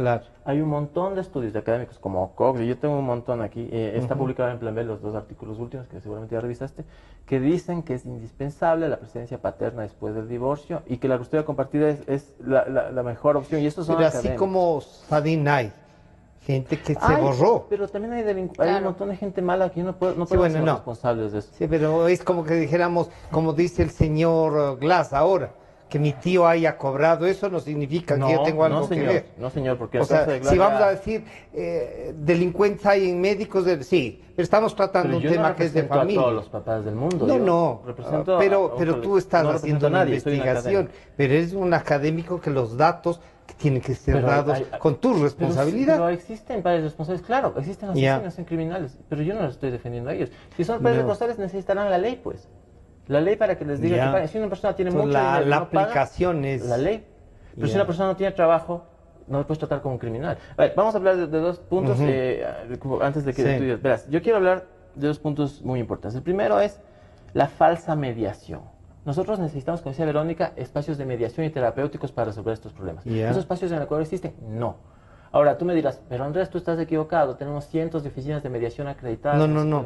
Hay un montón de estudios de académicos como Cox, y yo tengo un montón aquí, está publicado en Plan B los 2 artículos últimos que seguramente ya revisaste, que dicen que es indispensable la presencia paterna después del divorcio y que la custodia compartida es la mejor opción. Y estos son académicos. Así como Sadinay. Gente que se borró. Pero también hay un montón de gente mala que no podemos ser responsables de eso. Sí, pero es como que dijéramos, como dice el señor Glass ahora, que mi tío haya cobrado, eso no significa que yo tengo algo que ver. No, señor, porque... O sea, si vamos a decir, delincuentes hay en médicos, sí, pero estamos tratando un tema que es de familia. A todos los papás del mundo. No, pero tú estás haciendo una investigación, pero eres un académico que los datos que tienen que ser dados con tu responsabilidad. Pero existen padres responsables, claro, existen asesinos, criminales, pero yo no los estoy defendiendo a ellos. Si son padres responsables necesitarán la ley, pues. La ley para que les diga que paguen. Si una persona tiene mucho dinero y no aplicación paga, es la ley. Pero si una persona no tiene trabajo, no le puedes tratar como un criminal. A ver, vamos a hablar de dos puntos antes de que estudies. Verás, yo quiero hablar de dos puntos muy importantes. El primero es la falsa mediación. Nosotros necesitamos, como decía Verónica, espacios de mediación y terapéuticos para resolver estos problemas. ¿Esos espacios en el Ecuador existen? No. Ahora, tú me dirás, pero Andrés, tú estás equivocado, tenemos cientos de oficinas de mediación acreditadas. No,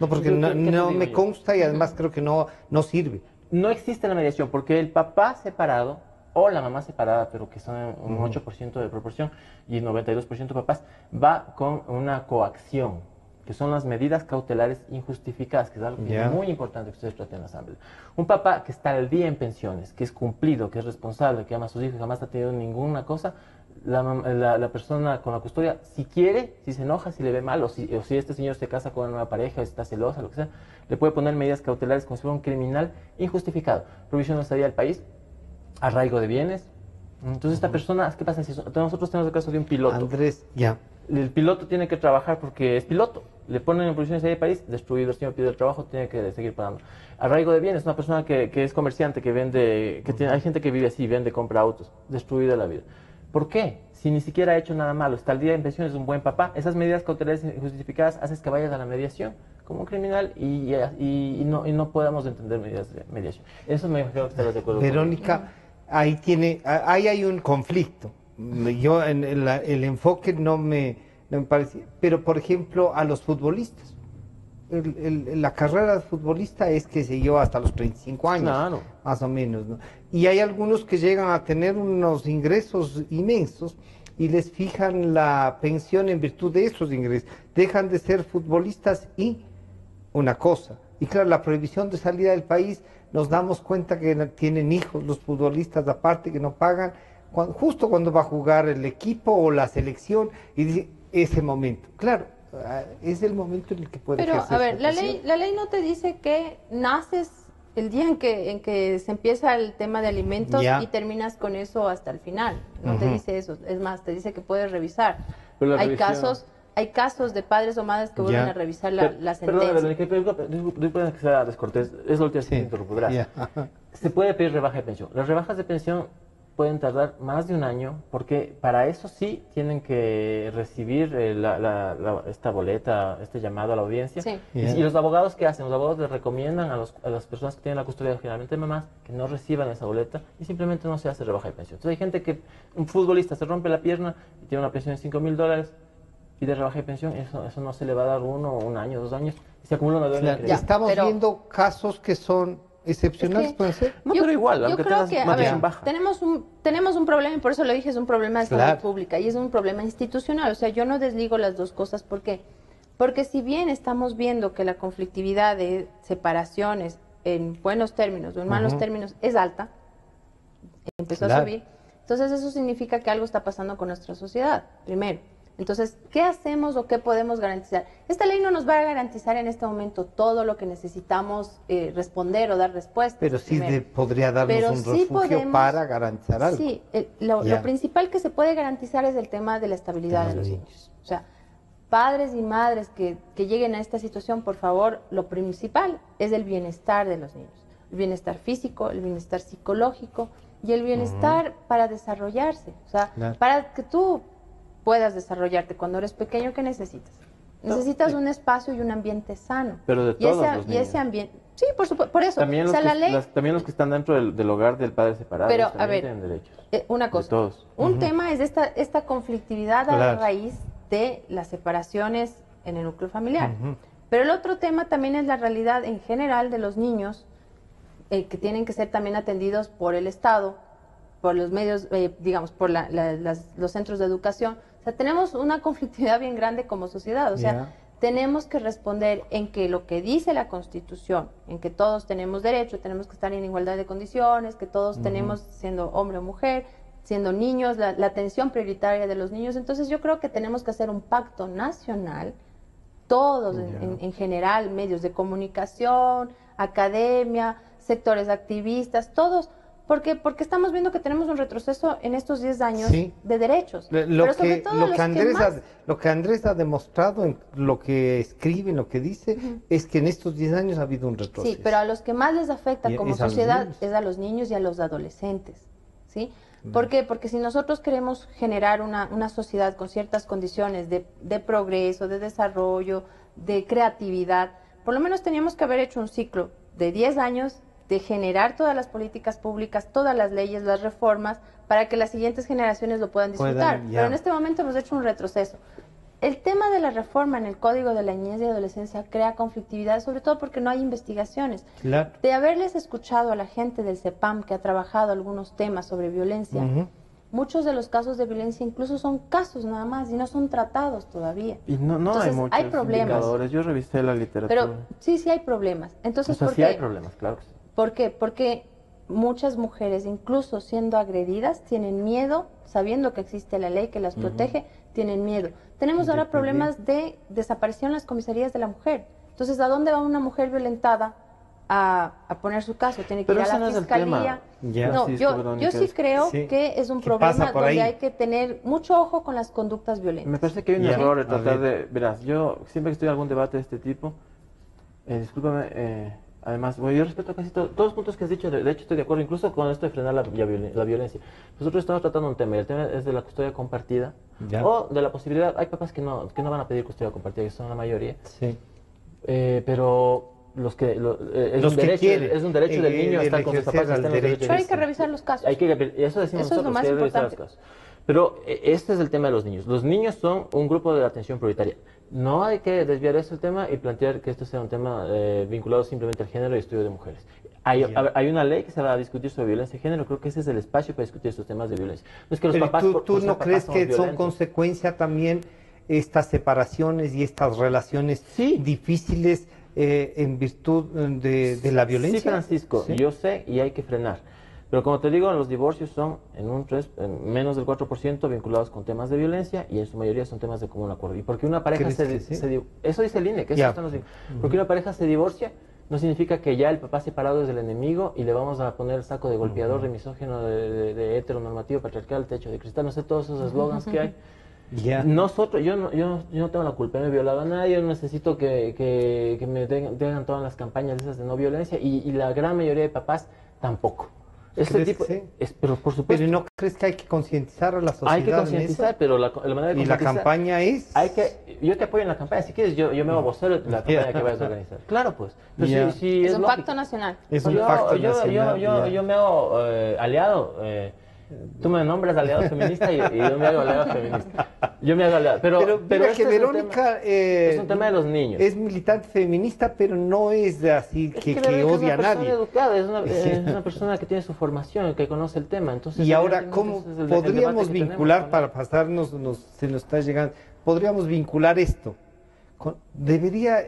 porque no me consta y además creo que no sirve. No existe la mediación porque el papá separado o la mamá separada, pero que son un 8% de proporción y 92% papás, va con una coacción, que son las medidas cautelares injustificadas, que es algo que es muy importante que ustedes traten en la asamblea. Un papá que está al día en pensiones, que es cumplido, que es responsable, que ama a sus hijos, jamás ha tenido ninguna cosa, la persona con la custodia, si quiere, si se enoja, si le ve mal, o si este señor se casa con una nueva pareja, o está celosa, lo que sea, le puede poner medidas cautelares como si fuera un criminal injustificado. Provisión de salida del país, arraigo de bienes. Entonces esta persona, ¿qué pasa? Nosotros tenemos el caso de un piloto. Andrés, El piloto tiene que trabajar porque es piloto. Le ponen en provisión de salida del país, destruido, el señor pide el trabajo, tiene que seguir pagando. Arraigo de bienes, una persona que es comerciante, que vende, hay gente que vive así, vende, compra autos, destruida la vida. ¿Por qué? Si ni siquiera ha hecho nada malo, está al día en pensión, es un buen papá, esas medidas cautelares injustificadas haces que vayas a la mediación como un criminal y no podamos entender medidas de mediación. Eso me imagino que estarás de acuerdo. Verónica, ahí hay un conflicto. Yo el enfoque no me parece, pero por ejemplo a los futbolistas. La carrera de futbolista es, qué sé yo, hasta los 35 años, más o menos, ¿no? Y hay algunos que llegan a tener unos ingresos inmensos y les fijan la pensión en virtud de esos ingresos. Dejan de ser futbolistas y una cosa. Y claro, la prohibición de salida del país, nos damos cuenta que tienen hijos los futbolistas aparte que no pagan, justo cuando va a jugar el equipo o la selección, y dice, ese momento. Claro, es el momento en el que puede ejercer. Pero, a ver, la ley no te dice que naces el día en que se empieza el tema de alimentos y terminas con eso hasta el final. No te dice eso. Es más, te dice que puedes revisar. Hay casos de padres o madres que vuelven a revisar la sentencia. Perdón, que sea descortés. Es lo que te interrumpirás. Se puede pedir rebaja de pensión. Las rebajas de pensión pueden tardar más de un año, porque para eso sí tienen que recibir esta boleta, este llamado a la audiencia. Sí. Y los abogados, ¿qué hacen? Los abogados les recomiendan a las personas que tienen la custodia, generalmente mamás, que no reciban esa boleta y simplemente no se hace rebaja de pensión. Entonces hay gente que, un futbolista se rompe la pierna y tiene una pensión de $5.000, pide rebaja de pensión, eso no se le va a dar un año, 2 años, y se acumula una deuda. Estamos viendo casos que son excepcionales, pueden ser. No, pero igual, aunque tengas margen baja. Tenemos un problema, y por eso lo dije, es un problema de salud pública, y es un problema institucional. O sea, yo no desligo las dos cosas. ¿Por qué? Porque si bien estamos viendo que la conflictividad de separaciones en buenos términos o en malos términos es alta, empezó a subir, entonces eso significa que algo está pasando con nuestra sociedad, primero. Entonces, ¿qué hacemos o qué podemos garantizar? Esta ley no nos va a garantizar en este momento todo lo que necesitamos responder o dar respuestas. Pero sí podría darnos un refugio para garantizar algo. Sí, lo principal que se puede garantizar es el tema de la estabilidad de los niños. O sea, padres y madres que lleguen a esta situación, por favor, lo principal es el bienestar de los niños. El bienestar físico, el bienestar psicológico y el bienestar para desarrollarse. O sea, para que tú puedas desarrollarte cuando eres pequeño, ¿qué necesitas? Necesitas un espacio y un ambiente sano. Pero de todos los niños. Y ese ambiente, sí, por supuesto, por eso. También también los que están dentro del hogar del padre separado. Pero, a ver, tienen derechos. Una cosa. De todos. Un tema es esta conflictividad a raíz de las separaciones en el núcleo familiar. Pero el otro tema también es la realidad en general de los niños que tienen que ser también atendidos por el Estado, por los medios, digamos, por los centros de educación. O sea, tenemos una conflictividad bien grande como sociedad. O sea, tenemos que responder en que lo que dice la Constitución, en que todos tenemos derecho, tenemos que estar en igualdad de condiciones, que todos tenemos, siendo hombre o mujer, siendo niños, la atención prioritaria de los niños. Entonces yo creo que tenemos que hacer un pacto nacional, todos en general, medios de comunicación, academia, sectores activistas, todos. Porque estamos viendo que tenemos un retroceso en estos 10 años de derechos. Lo que Andrés ha demostrado, en lo que escribe, en lo que dice, es que en estos 10 años ha habido un retroceso. Sí, pero a los que más les afecta como sociedad es a los niños y a los adolescentes. ¿Sí? ¿Por qué? Porque si nosotros queremos generar una sociedad con ciertas condiciones de progreso, de desarrollo, de creatividad, por lo menos teníamos que haber hecho un ciclo de 10 años de generar todas las políticas públicas, todas las leyes, las reformas, para que las siguientes generaciones lo puedan disfrutar. Pero en este momento hemos hecho un retroceso. El tema de la reforma en el Código de la Niñez y Adolescencia crea conflictividad, sobre todo porque no hay investigaciones. Claro. De haberles escuchado a la gente del CEPAM que ha trabajado algunos temas sobre violencia, muchos de los casos de violencia incluso son casos nada más y no son tratados todavía. Y no Entonces, hay muchos problemas. Yo revisé la literatura. Pero sí hay problemas. Entonces, sí hay problemas, claro que sí. ¿Por qué? Porque muchas mujeres, incluso siendo agredidas, tienen miedo, sabiendo que existe la ley que las protege, tienen miedo. Tenemos ahora problemas de desaparición en las comisarías de la mujer. Entonces, ¿a dónde va una mujer violentada a poner su caso? Tiene que ir a la fiscalía. No, yo sí creo que es un problema donde hay que tener mucho ojo con las conductas violentas. Me parece que hay un error de tratar de... Verás, yo siempre que estoy en algún debate de este tipo, discúlpame... Además, yo respeto casi todos los puntos que has dicho, de hecho estoy de acuerdo, incluso con esto de frenar la violencia. Nosotros estamos tratando un tema, y el tema es de la custodia compartida, o de la posibilidad, hay papás que no van a pedir custodia compartida, que son la mayoría, pero es un derecho del niño estar con sus papás. Pero hay que revisar los casos. Eso decimos nosotros, es lo más importante. Pero este es el tema de los niños. Los niños son un grupo de atención prioritaria. No hay que desviar ese tema y plantear que esto sea un tema vinculado simplemente al género y estudio de mujeres. Hay una ley que se va a discutir sobre violencia de género, creo que ese es el espacio para discutir estos temas de violencia. No es que los papás, ¿tú no crees que son consecuencia también estas separaciones y estas relaciones difíciles en virtud de la violencia? Sí, Francisco, yo sé y hay que frenar. Pero como te digo, los divorcios son en menos del 4% vinculados con temas de violencia y en su mayoría son temas de común acuerdo. Y porque una pareja eso dice el INE, que eso porque una pareja se divorcia no significa que ya el papá separado es el enemigo y le vamos a poner el saco de golpeador, de misógino, de heteronormativo, patriarcal, techo de cristal, no sé, todos esos eslogans que hay. Nosotros, yo no tengo la culpa, no he violado a nadie, yo no necesito que me tengan todas las campañas esas de no violencia y la gran mayoría de papás tampoco. Pero por supuesto. Pero ¿no crees que hay que concientizar a la sociedad? Hay que concientizar, pero la manera de concientizar... ¿Y la campaña es? Yo te apoyo en la campaña, si quieres yo me hago vocero de la campaña que vayas a organizar. Claro, pues. Es un pacto nacional. Es un pacto nacional. Yo me hago aliado. Tú me nombras aliado feminista y yo me hago aliado feminista. Yo me hago aliado. Pero mira que Verónica es un tema de los niños. Es militante feminista, pero no es así que odia a nadie. Educada, es una persona que tiene su formación, que conoce el tema. Entonces, y ahora, ¿cómo podríamos vincular, para pasarnos, se nos está llegando, podríamos vincular esto? ¿Debería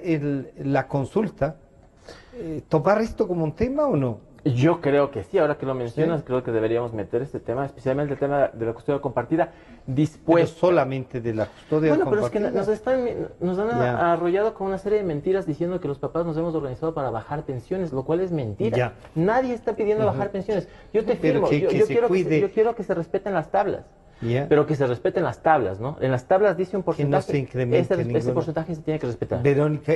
la consulta tomar esto como un tema o no? Yo creo que sí, ahora que lo mencionas, creo que deberíamos meter este tema, especialmente el tema de la custodia compartida, dispuesto. Pero solamente de la custodia compartida. Bueno, pero es que nos han arrollado con una serie de mentiras diciendo que los papás nos hemos organizado para bajar pensiones, lo cual es mentira. Nadie está pidiendo bajar pensiones. Yo te firmo, yo quiero que se respeten las tablas. Pero que se respeten las tablas, ¿no? En las tablas dice un porcentaje. Que no se incremente ese porcentaje se tiene que respetar. Verónica,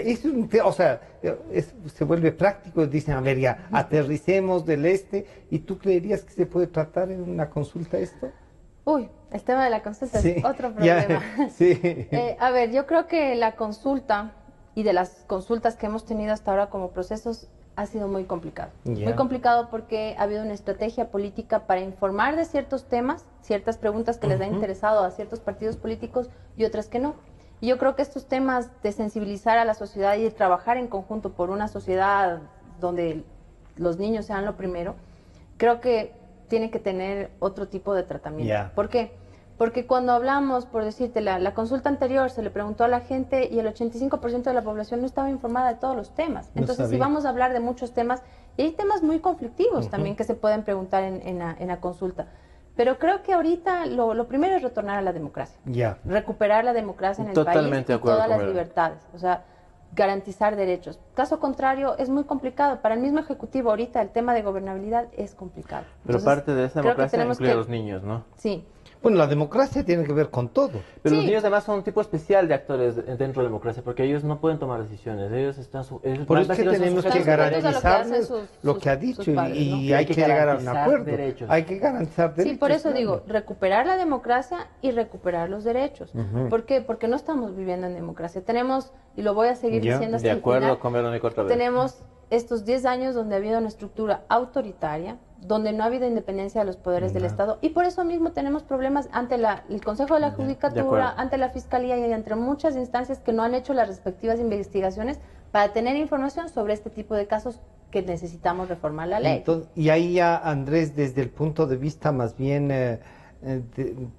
se vuelve práctico, dicen, a ver, ya, aterricemos del ¿y tú creerías que se puede tratar en una consulta esto? Uy, el tema de la consulta es otro problema. A ver, yo creo que la consulta y de las consultas que hemos tenido hasta ahora como procesos ha sido muy complicado. Muy complicado porque ha habido una estrategia política para informar de ciertos temas, ciertas preguntas que les ha interesado a ciertos partidos políticos y otras que no. Y yo creo que estos temas de sensibilizar a la sociedad y de trabajar en conjunto por una sociedad donde los niños sean lo primero, creo que tiene que tener otro tipo de tratamiento. ¿Por qué? Porque cuando hablamos, por decirte, la consulta anterior se le preguntó a la gente y el 85% de la población no estaba informada de todos los temas. Entonces, si vamos a hablar de muchos temas, y hay temas muy conflictivos también que se pueden preguntar en la consulta. Pero creo que ahorita lo primero es retornar a la democracia. Recuperar la democracia en el país y todas las libertades. O sea, garantizar derechos. Caso contrario, es muy complicado. Para el mismo Ejecutivo ahorita el tema de gobernabilidad es complicado. Pero entonces, parte de esa democracia incluye a los niños, ¿no? Sí. Bueno, la democracia tiene que ver con todo. Pero los niños además son un tipo especial de actores dentro de la democracia, porque ellos no pueden tomar decisiones, ellos están... Por eso es que tenemos que garantizarles lo que ha dicho padres, y ¿no? hay que llegar a un acuerdo. Derechos. Hay que garantizar derechos. Sí, por eso digo, recuperar la democracia y recuperar los derechos. ¿Por qué? Porque no estamos viviendo en democracia. Tenemos, y lo voy a seguir diciendo hasta el final, de acuerdo con Verónica otra vez. Tenemos estos 10 años donde ha habido una estructura autoritaria, donde no ha habido independencia de los poderes del Estado, y por eso mismo tenemos problemas ante el Consejo de la Judicatura, ante la Fiscalía y entre muchas instancias que no han hecho las respectivas investigaciones para tener información sobre este tipo de casos que necesitamos reformar la ley. Entonces, y ahí ya, Andrés, desde el punto de vista más bien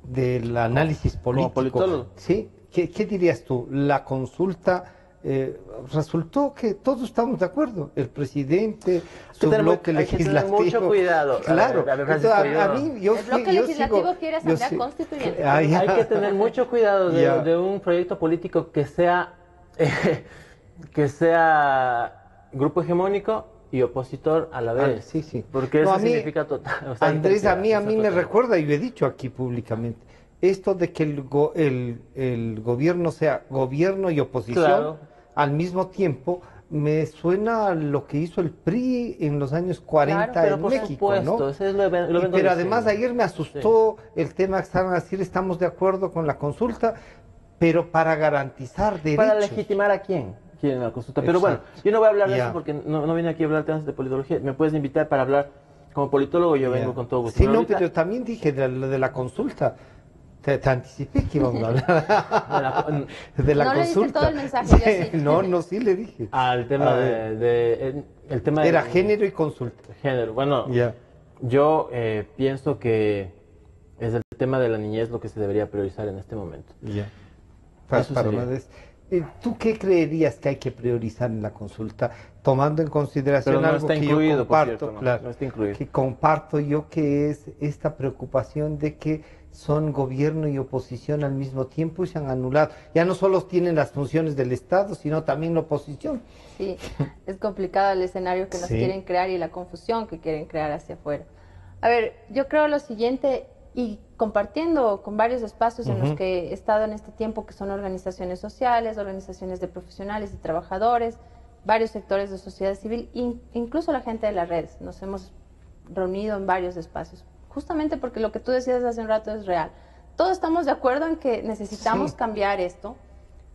del análisis político, ¿sí? ¿Qué dirías tú? La consulta... resultó que todos estamos de acuerdo, el presidente, su bloque legislativo. Hay que tener mucho cuidado. Claro, a mí, el bloque legislativo quiere asamblea constituyente. Hay que tener mucho cuidado de un proyecto político que sea grupo hegemónico y opositor a la vez. Sí. Porque eso significa total. O sea, Andrés, a mí me recuerda, y lo he dicho aquí públicamente, esto de que el gobierno sea gobierno y oposición al mismo tiempo, me suena a lo que hizo el PRI en los años 40 en México, ¿no? Eso es lo pero además ayer me asustó el tema que estaban a decir, estamos de acuerdo con la consulta, pero para garantizar derechos. ¿Para legitimar a quién? En la consulta. Pero bueno, yo no voy a hablar de eso porque no vine aquí a hablar temas de politología. Me puedes invitar para hablar como politólogo, yo vengo con todo gusto. Sí, no, pero yo también dije de la consulta. Te anticipé que íbamos a hablar de la no consulta. Le dije todo el mensaje, sí. No, sí le dije. El tema el tema era género y consulta. Género, bueno, yo pienso que es el tema de la niñez lo que se debería priorizar en este momento. ¿Tú qué creerías que hay que priorizar en la consulta, tomando en consideración no algo está que incluido, yo comparto, por cierto, claro, no está incluido. Que comparto yo, que es esta preocupación de que son gobierno y oposición al mismo tiempo y se han anulado? Ya no solo tienen las funciones del Estado, sino también la oposición. Sí, es complicado el escenario que nos quieren crear y la confusión que quieren crear hacia afuera. A ver, yo creo lo siguiente, y compartiendo con varios espacios en los que he estado en este tiempo, que son organizaciones sociales, organizaciones de profesionales y trabajadores, varios sectores de sociedad civil, incluso la gente de las redes. Nos hemos reunido en varios espacios, justamente porque lo que tú decías hace un rato es real. Todos estamos de acuerdo en que necesitamos cambiar esto,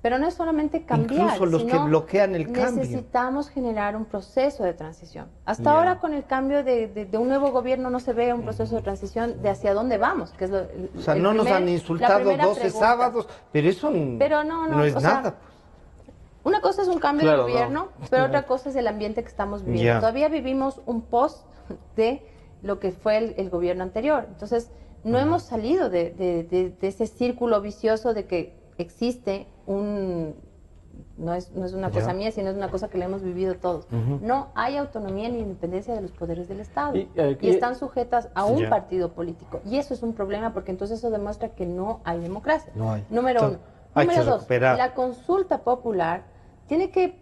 pero no es solamente cambiar, incluso los que bloquean el cambio. Necesitamos generar un proceso de transición. Hasta ahora, con el cambio de un nuevo gobierno, no se ve un proceso de transición de hacia dónde vamos, que es o sea, no nos han insultado 12 sábados, pero eso no es nada. Una cosa es un cambio de gobierno, pero otra cosa es el ambiente que estamos viviendo. Todavía vivimos un post de lo que fue el gobierno anterior. Entonces, no hemos salido de ese círculo vicioso de que existe no es una cosa mía, sino es una cosa que la hemos vivido todos. No hay autonomía ni independencia de los poderes del Estado. Y están sujetas a un partido político. Y eso es un problema, porque entonces eso demuestra que no hay democracia. Número uno. Número dos, la consulta popular tiene que,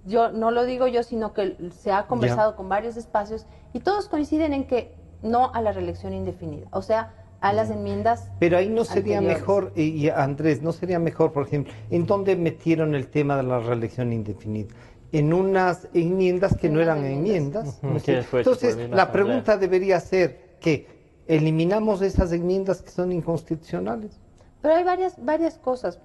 yo no lo digo yo, sino que se ha conversado con varios espacios y todos coinciden en que no a la reelección indefinida. O sea, a las enmiendas. Pero ahí no sería mejor, y Andrés, no sería mejor, por ejemplo, ¿en dónde metieron el tema de la reelección indefinida? En unas enmiendas que no eran enmiendas. Entonces, la pregunta debería ser que eliminamos esas enmiendas que son inconstitucionales. Pero hay varias cosas.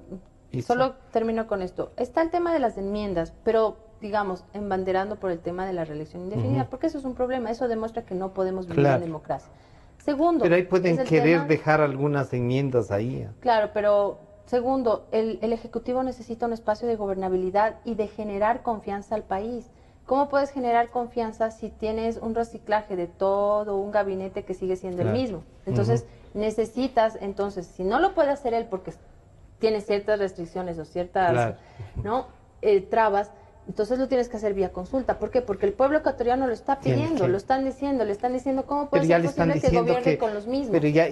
Solo termino con esto. Está el tema de las enmiendas, pero digamos, embanderando por el tema de la reelección indefinida, porque eso es un problema. Eso demuestra que no podemos vivir en democracia. Segundo, pero ahí pueden querer dejar algunas enmiendas ahí. Claro, pero segundo, el Ejecutivo necesita un espacio de gobernabilidad y de generar confianza al país. ¿Cómo puedes generar confianza si tienes un reciclaje de todo un gabinete que sigue siendo el mismo? Entonces, necesitas, entonces, si no lo puede hacer él porque tiene ciertas restricciones o ciertas ¿no? Trabas, entonces lo tienes que hacer vía consulta. ¿Por qué? Porque el pueblo ecuatoriano lo está pidiendo, lo están diciendo, le están diciendo cómo puede ser posible que gobierne con los mismos. Pero ya,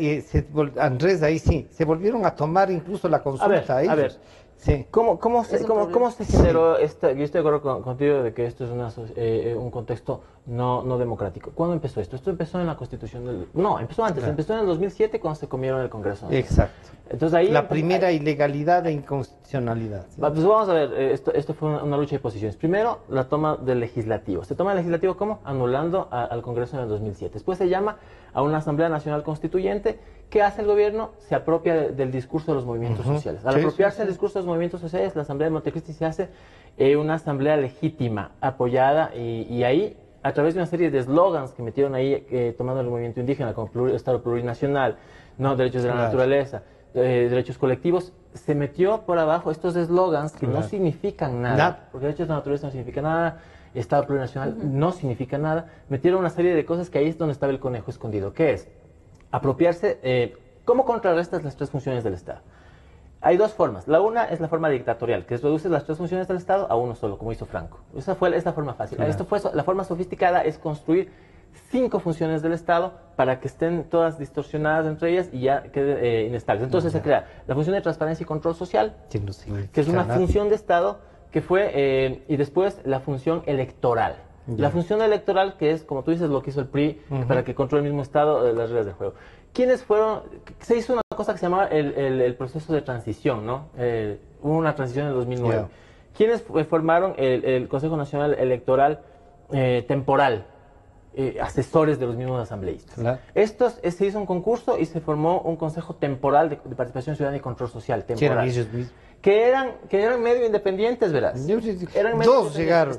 Andrés, ahí sí, se volvieron a tomar incluso la consulta a ver. Sí. ¿Cómo se generó esta? Yo estoy de acuerdo contigo de que esto es un contexto no democrático. ¿Cuándo empezó esto? Esto empezó en la Constitución del... No, empezó antes, empezó en el 2007 cuando se comieron el Congreso. Exacto. Entonces ahí... La primera ilegalidad e inconstitucionalidad. ¿Sí? Pues vamos a ver, esto fue una lucha de posiciones. Primero, la toma del legislativo. ¿Se toma el legislativo cómo? Anulando al Congreso en el 2007. Después se llama a una Asamblea Nacional Constituyente. ¿Qué hace el gobierno? Se apropia del discurso de los movimientos sociales. Al apropiarse del discurso de los movimientos sociales, la Asamblea de Montecristi se hace una asamblea legítima, apoyada, y ahí, a través de una serie de eslogans que metieron ahí, tomando el movimiento indígena como Estado plurinacional, no derechos de la naturaleza, derechos colectivos, se metió por abajo estos eslogans que no significan nada, porque derechos de la naturaleza no significa nada, Estado plurinacional no significa nada, metieron una serie de cosas que ahí es donde estaba el conejo escondido. ¿Qué es? Apropiarse. ¿Cómo contrarrestas las tres funciones del Estado? Hay dos formas. La una es la forma dictatorial, que reduce las tres funciones del Estado a uno solo, como hizo Franco. Esa es la forma fácil. La forma sofisticada es construir 5 funciones del Estado para que estén todas distorsionadas entre ellas y ya queden inestables. Entonces se crea la función de transparencia y control social, que es una función de Estado que fue, y después la función electoral. La función electoral, que es, como tú dices, lo que hizo el PRI, para que controle el mismo Estado las reglas del juego. ¿Quiénes fueron? Se hizo una cosa que se llamaba el proceso de transición, ¿no? Hubo una transición en el 2009. ¿Quiénes formaron el Consejo Nacional Electoral temporal? Asesores de los mismos asambleístas. Se hizo un concurso y se formó un consejo temporal de participación ciudadana y control social temporal. Que eran medio independientes, verás. Dos llegaron.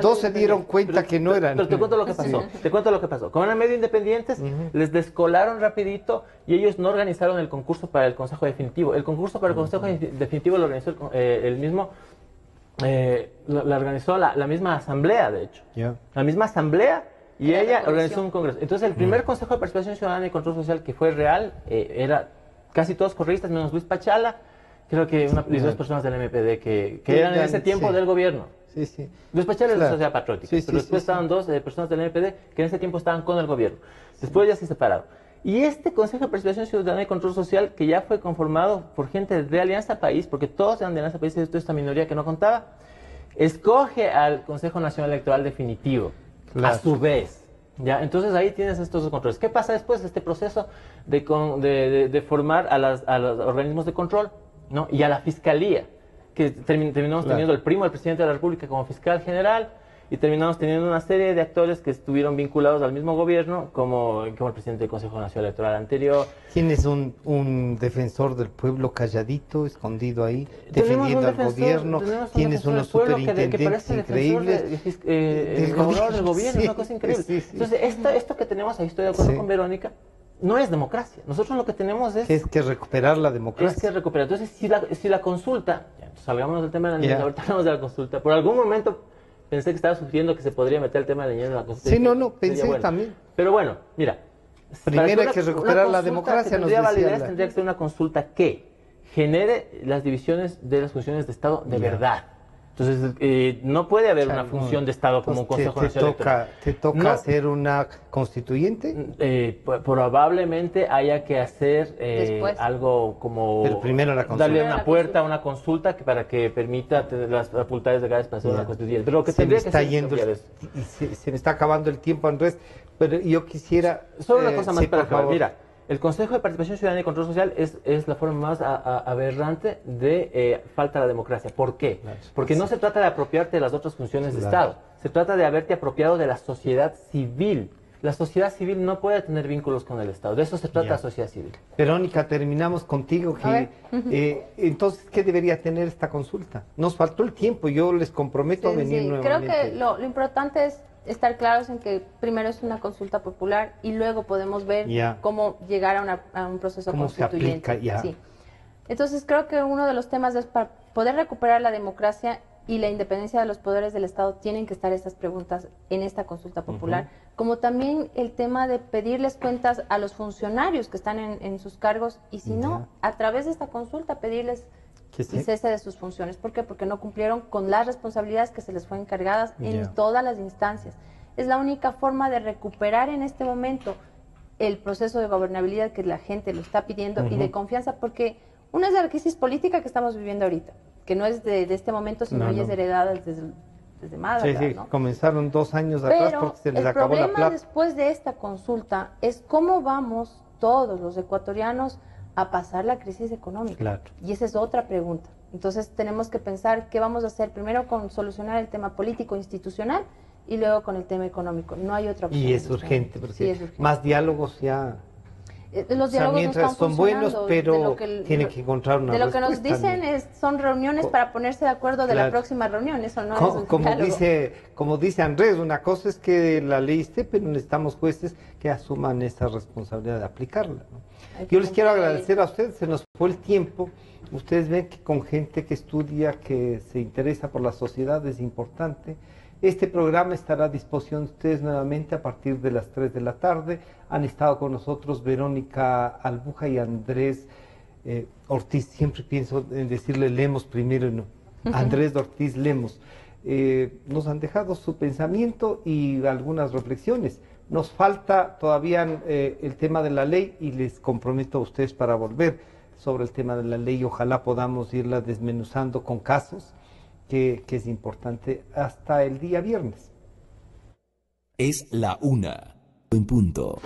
Dos se dieron cuenta que no eran. Pero te cuento lo que pasó. Te cuento lo que pasó. Como eran medio independientes, les descolaron rapidito y ellos no organizaron el concurso para el Consejo Definitivo. El concurso para el Consejo Definitivo lo organizó el mismo... la organizó la misma asamblea, de hecho. La misma asamblea. Y ella organizó un congreso. Entonces, el primer Consejo de Participación Ciudadana y Control Social que fue real, era casi todos correístas, menos Luis Pachala, creo que y dos personas del MPD que eran en ese tiempo del gobierno. Luis Pachala es de la Sociedad Patriótica, pero después estaban dos personas del MPD que en ese tiempo estaban con el gobierno. Después ya se separaron. Y este Consejo de Participación Ciudadana y Control Social, que ya fue conformado por gente de Alianza País, porque todos eran de Alianza País, y esta minoría que no contaba, escoge al Consejo Nacional Electoral Definitivo. A su vez, ¿ya? Entonces ahí tienes estos dos controles. ¿Qué pasa después de este proceso de formar a los organismos de control, ¿no? Y a la fiscalía, que terminamos teniendo el primo del presidente de la República como fiscal general, y terminamos teniendo una serie de actores que estuvieron vinculados al mismo gobierno, como el presidente del Consejo Nacional Electoral anterior. Tienes un defensor del pueblo calladito, escondido ahí, defendiendo al gobierno. Tienes unos superintendentes increíbles. El gobernador del gobierno, una cosa increíble. Entonces, esto que tenemos ahí, estoy de acuerdo con Verónica, no es democracia. Nosotros lo que tenemos es que recuperar la democracia. Entonces, si la consulta, salgamos del tema de la niñez, ahorita hablamos de la consulta, por algún momento pensé que estaba sugiriendo que se podría meter el tema de la niñez en la consulta. Sí, pensé también. Pero bueno, mira. Primero hay que recuperar la democracia, nos decía. Tendría que ser una consulta que genere las divisiones de las funciones de Estado de verdad. Entonces, no puede haber una función de Estado como un Consejo Nacional Electoral. ¿Te toca hacer una constituyente? Probablemente haya que hacer algo como... Pero primero la consulta. Darle una puerta a una consulta para que permita tener las facultades legales para hacer una constituyente. Pero lo que se me está acabando el tiempo, Andrés, pero yo quisiera... Solo una cosa más para acabar. Mira, el Consejo de Participación Ciudadana y Control Social es la forma más aberrante de falta de la democracia. ¿Por qué? Porque no se trata de apropiarte de las otras funciones de Estado. Se trata de haberte apropiado de la sociedad civil. La sociedad civil no puede tener vínculos con el Estado. De eso se trata la sociedad civil. Verónica, terminamos contigo. Entonces, ¿qué debería tener esta consulta? Nos faltó el tiempo. Yo les comprometo a venir nuevamente. Creo que lo importante es estar claros en que primero es una consulta popular y luego podemos ver cómo llegar a un proceso constituyente. Se aplica, Entonces creo que uno de los temas es para poder recuperar la democracia y la independencia de los poderes del Estado, tienen que estar estas preguntas en esta consulta popular como también el tema de pedirles cuentas a los funcionarios que están en sus cargos y si no, a través de esta consulta pedirles el cese de sus funciones. ¿Por qué? Porque no cumplieron con las responsabilidades que se les fue encargadas en todas las instancias. Es la única forma de recuperar en este momento el proceso de gobernabilidad que la gente lo está pidiendo y de confianza, porque una es la crisis política que estamos viviendo ahorita, que no es de este momento, sino ya es heredada desde más atrás, ¿no? Comenzaron 2 años atrás porque se les acabó la plata. El problema después de esta consulta es cómo vamos todos los ecuatorianos a pasar la crisis económica. Claro. Y esa es otra pregunta. Entonces tenemos que pensar qué vamos a hacer primero con solucionar el tema político institucional y luego con el tema económico. No hay otra opción. Y es urgente, porque sí, es urgente. Más diálogos ya... Los diálogos no están son buenos, pero tienen que encontrar una respuesta. De lo que nos dicen son reuniones para ponerse de acuerdo de la próxima reunión, eso no es un diálogo. Como dice Andrés, una cosa es que la ley esté, pero necesitamos jueces que asuman esa responsabilidad de aplicarla, ¿no? Yo les quiero agradecer a ustedes, se nos fue el tiempo. Ustedes ven que con gente que estudia, que se interesa por la sociedad es importante. Este programa estará a disposición de ustedes nuevamente a partir de las 3 de la tarde. Han estado con nosotros Verónica Albuja y Andrés Ortiz. Siempre pienso en decirle Lemos primero, no. Andrés Ortiz Lemos. Nos han dejado su pensamiento y algunas reflexiones. Nos falta todavía el tema de la ley y les comprometo a ustedes para volver sobre el tema de la ley. Ojalá podamos irla desmenuzando con casos. Que es importante hasta el día viernes. Es la 1:00 en punto.